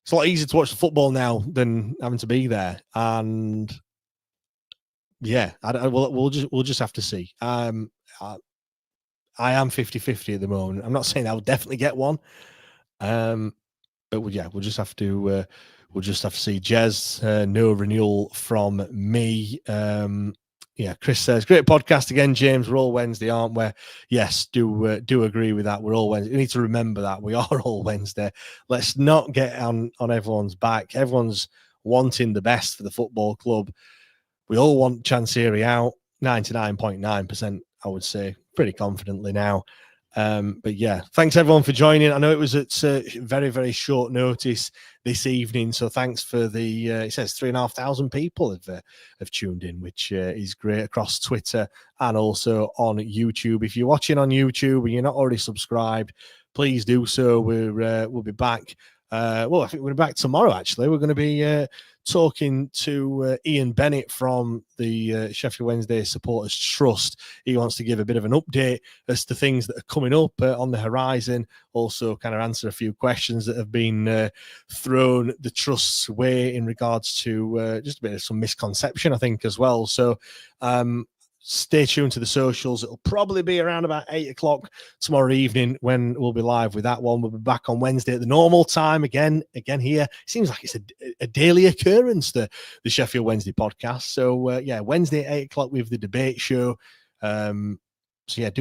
It's a lot easier to watch the football now than having to be there. And yeah, we'll just have to see. I am 50-50 at the moment. I'm not saying I'll definitely get one. But we'll just have to see. Jez, no renewal from me. Chris says, great podcast again, James. We're all Wednesday, aren't we? Yes, do agree with that. We're all Wednesday. We need to remember that we are all Wednesday. Let's not get on everyone's back. Everyone's wanting the best for the football club. We all want Chansiri out, 99.9%, I would say, pretty confidently now. But yeah, thanks everyone for joining. I know it was at very, very short notice this evening, so thanks for the it says 3,500 people have tuned in, which is great, across Twitter and also on YouTube. If you're watching on YouTube and you're not already subscribed, please do so. We'll be back. I think we're back tomorrow. Actually, we're going to be talking to Ian Bennett from the Sheffield Wednesday Supporters Trust. He wants to give a bit of an update as to things that are coming up on the horizon. Also, kind of answer a few questions that have been thrown the Trust's way in regards to just a bit of some misconception, I think, as well. So, stay tuned to the socials. It'll probably be around about 8 o'clock tomorrow evening when we'll be live with that one. We'll be back on Wednesday at the normal time again here. It seems like it's a daily occurrence, the Sheffield Wednesday podcast. So Wednesday at 8 o'clock with the debate show. Do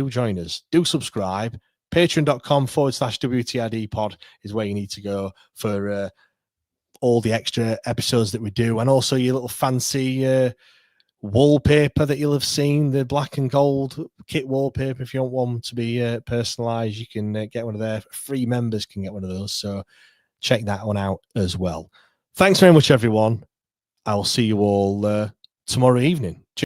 join us. Do subscribe. Patreon.com/WTID pod is where you need to go for all the extra episodes that we do, and also your little fancy wallpaper that you'll have seen, the black and gold kit wallpaper. If you want one to be personalized, you can get one of their free members can get one of those. So check that one out as well. Thanks very much, everyone. I'll see you all tomorrow evening.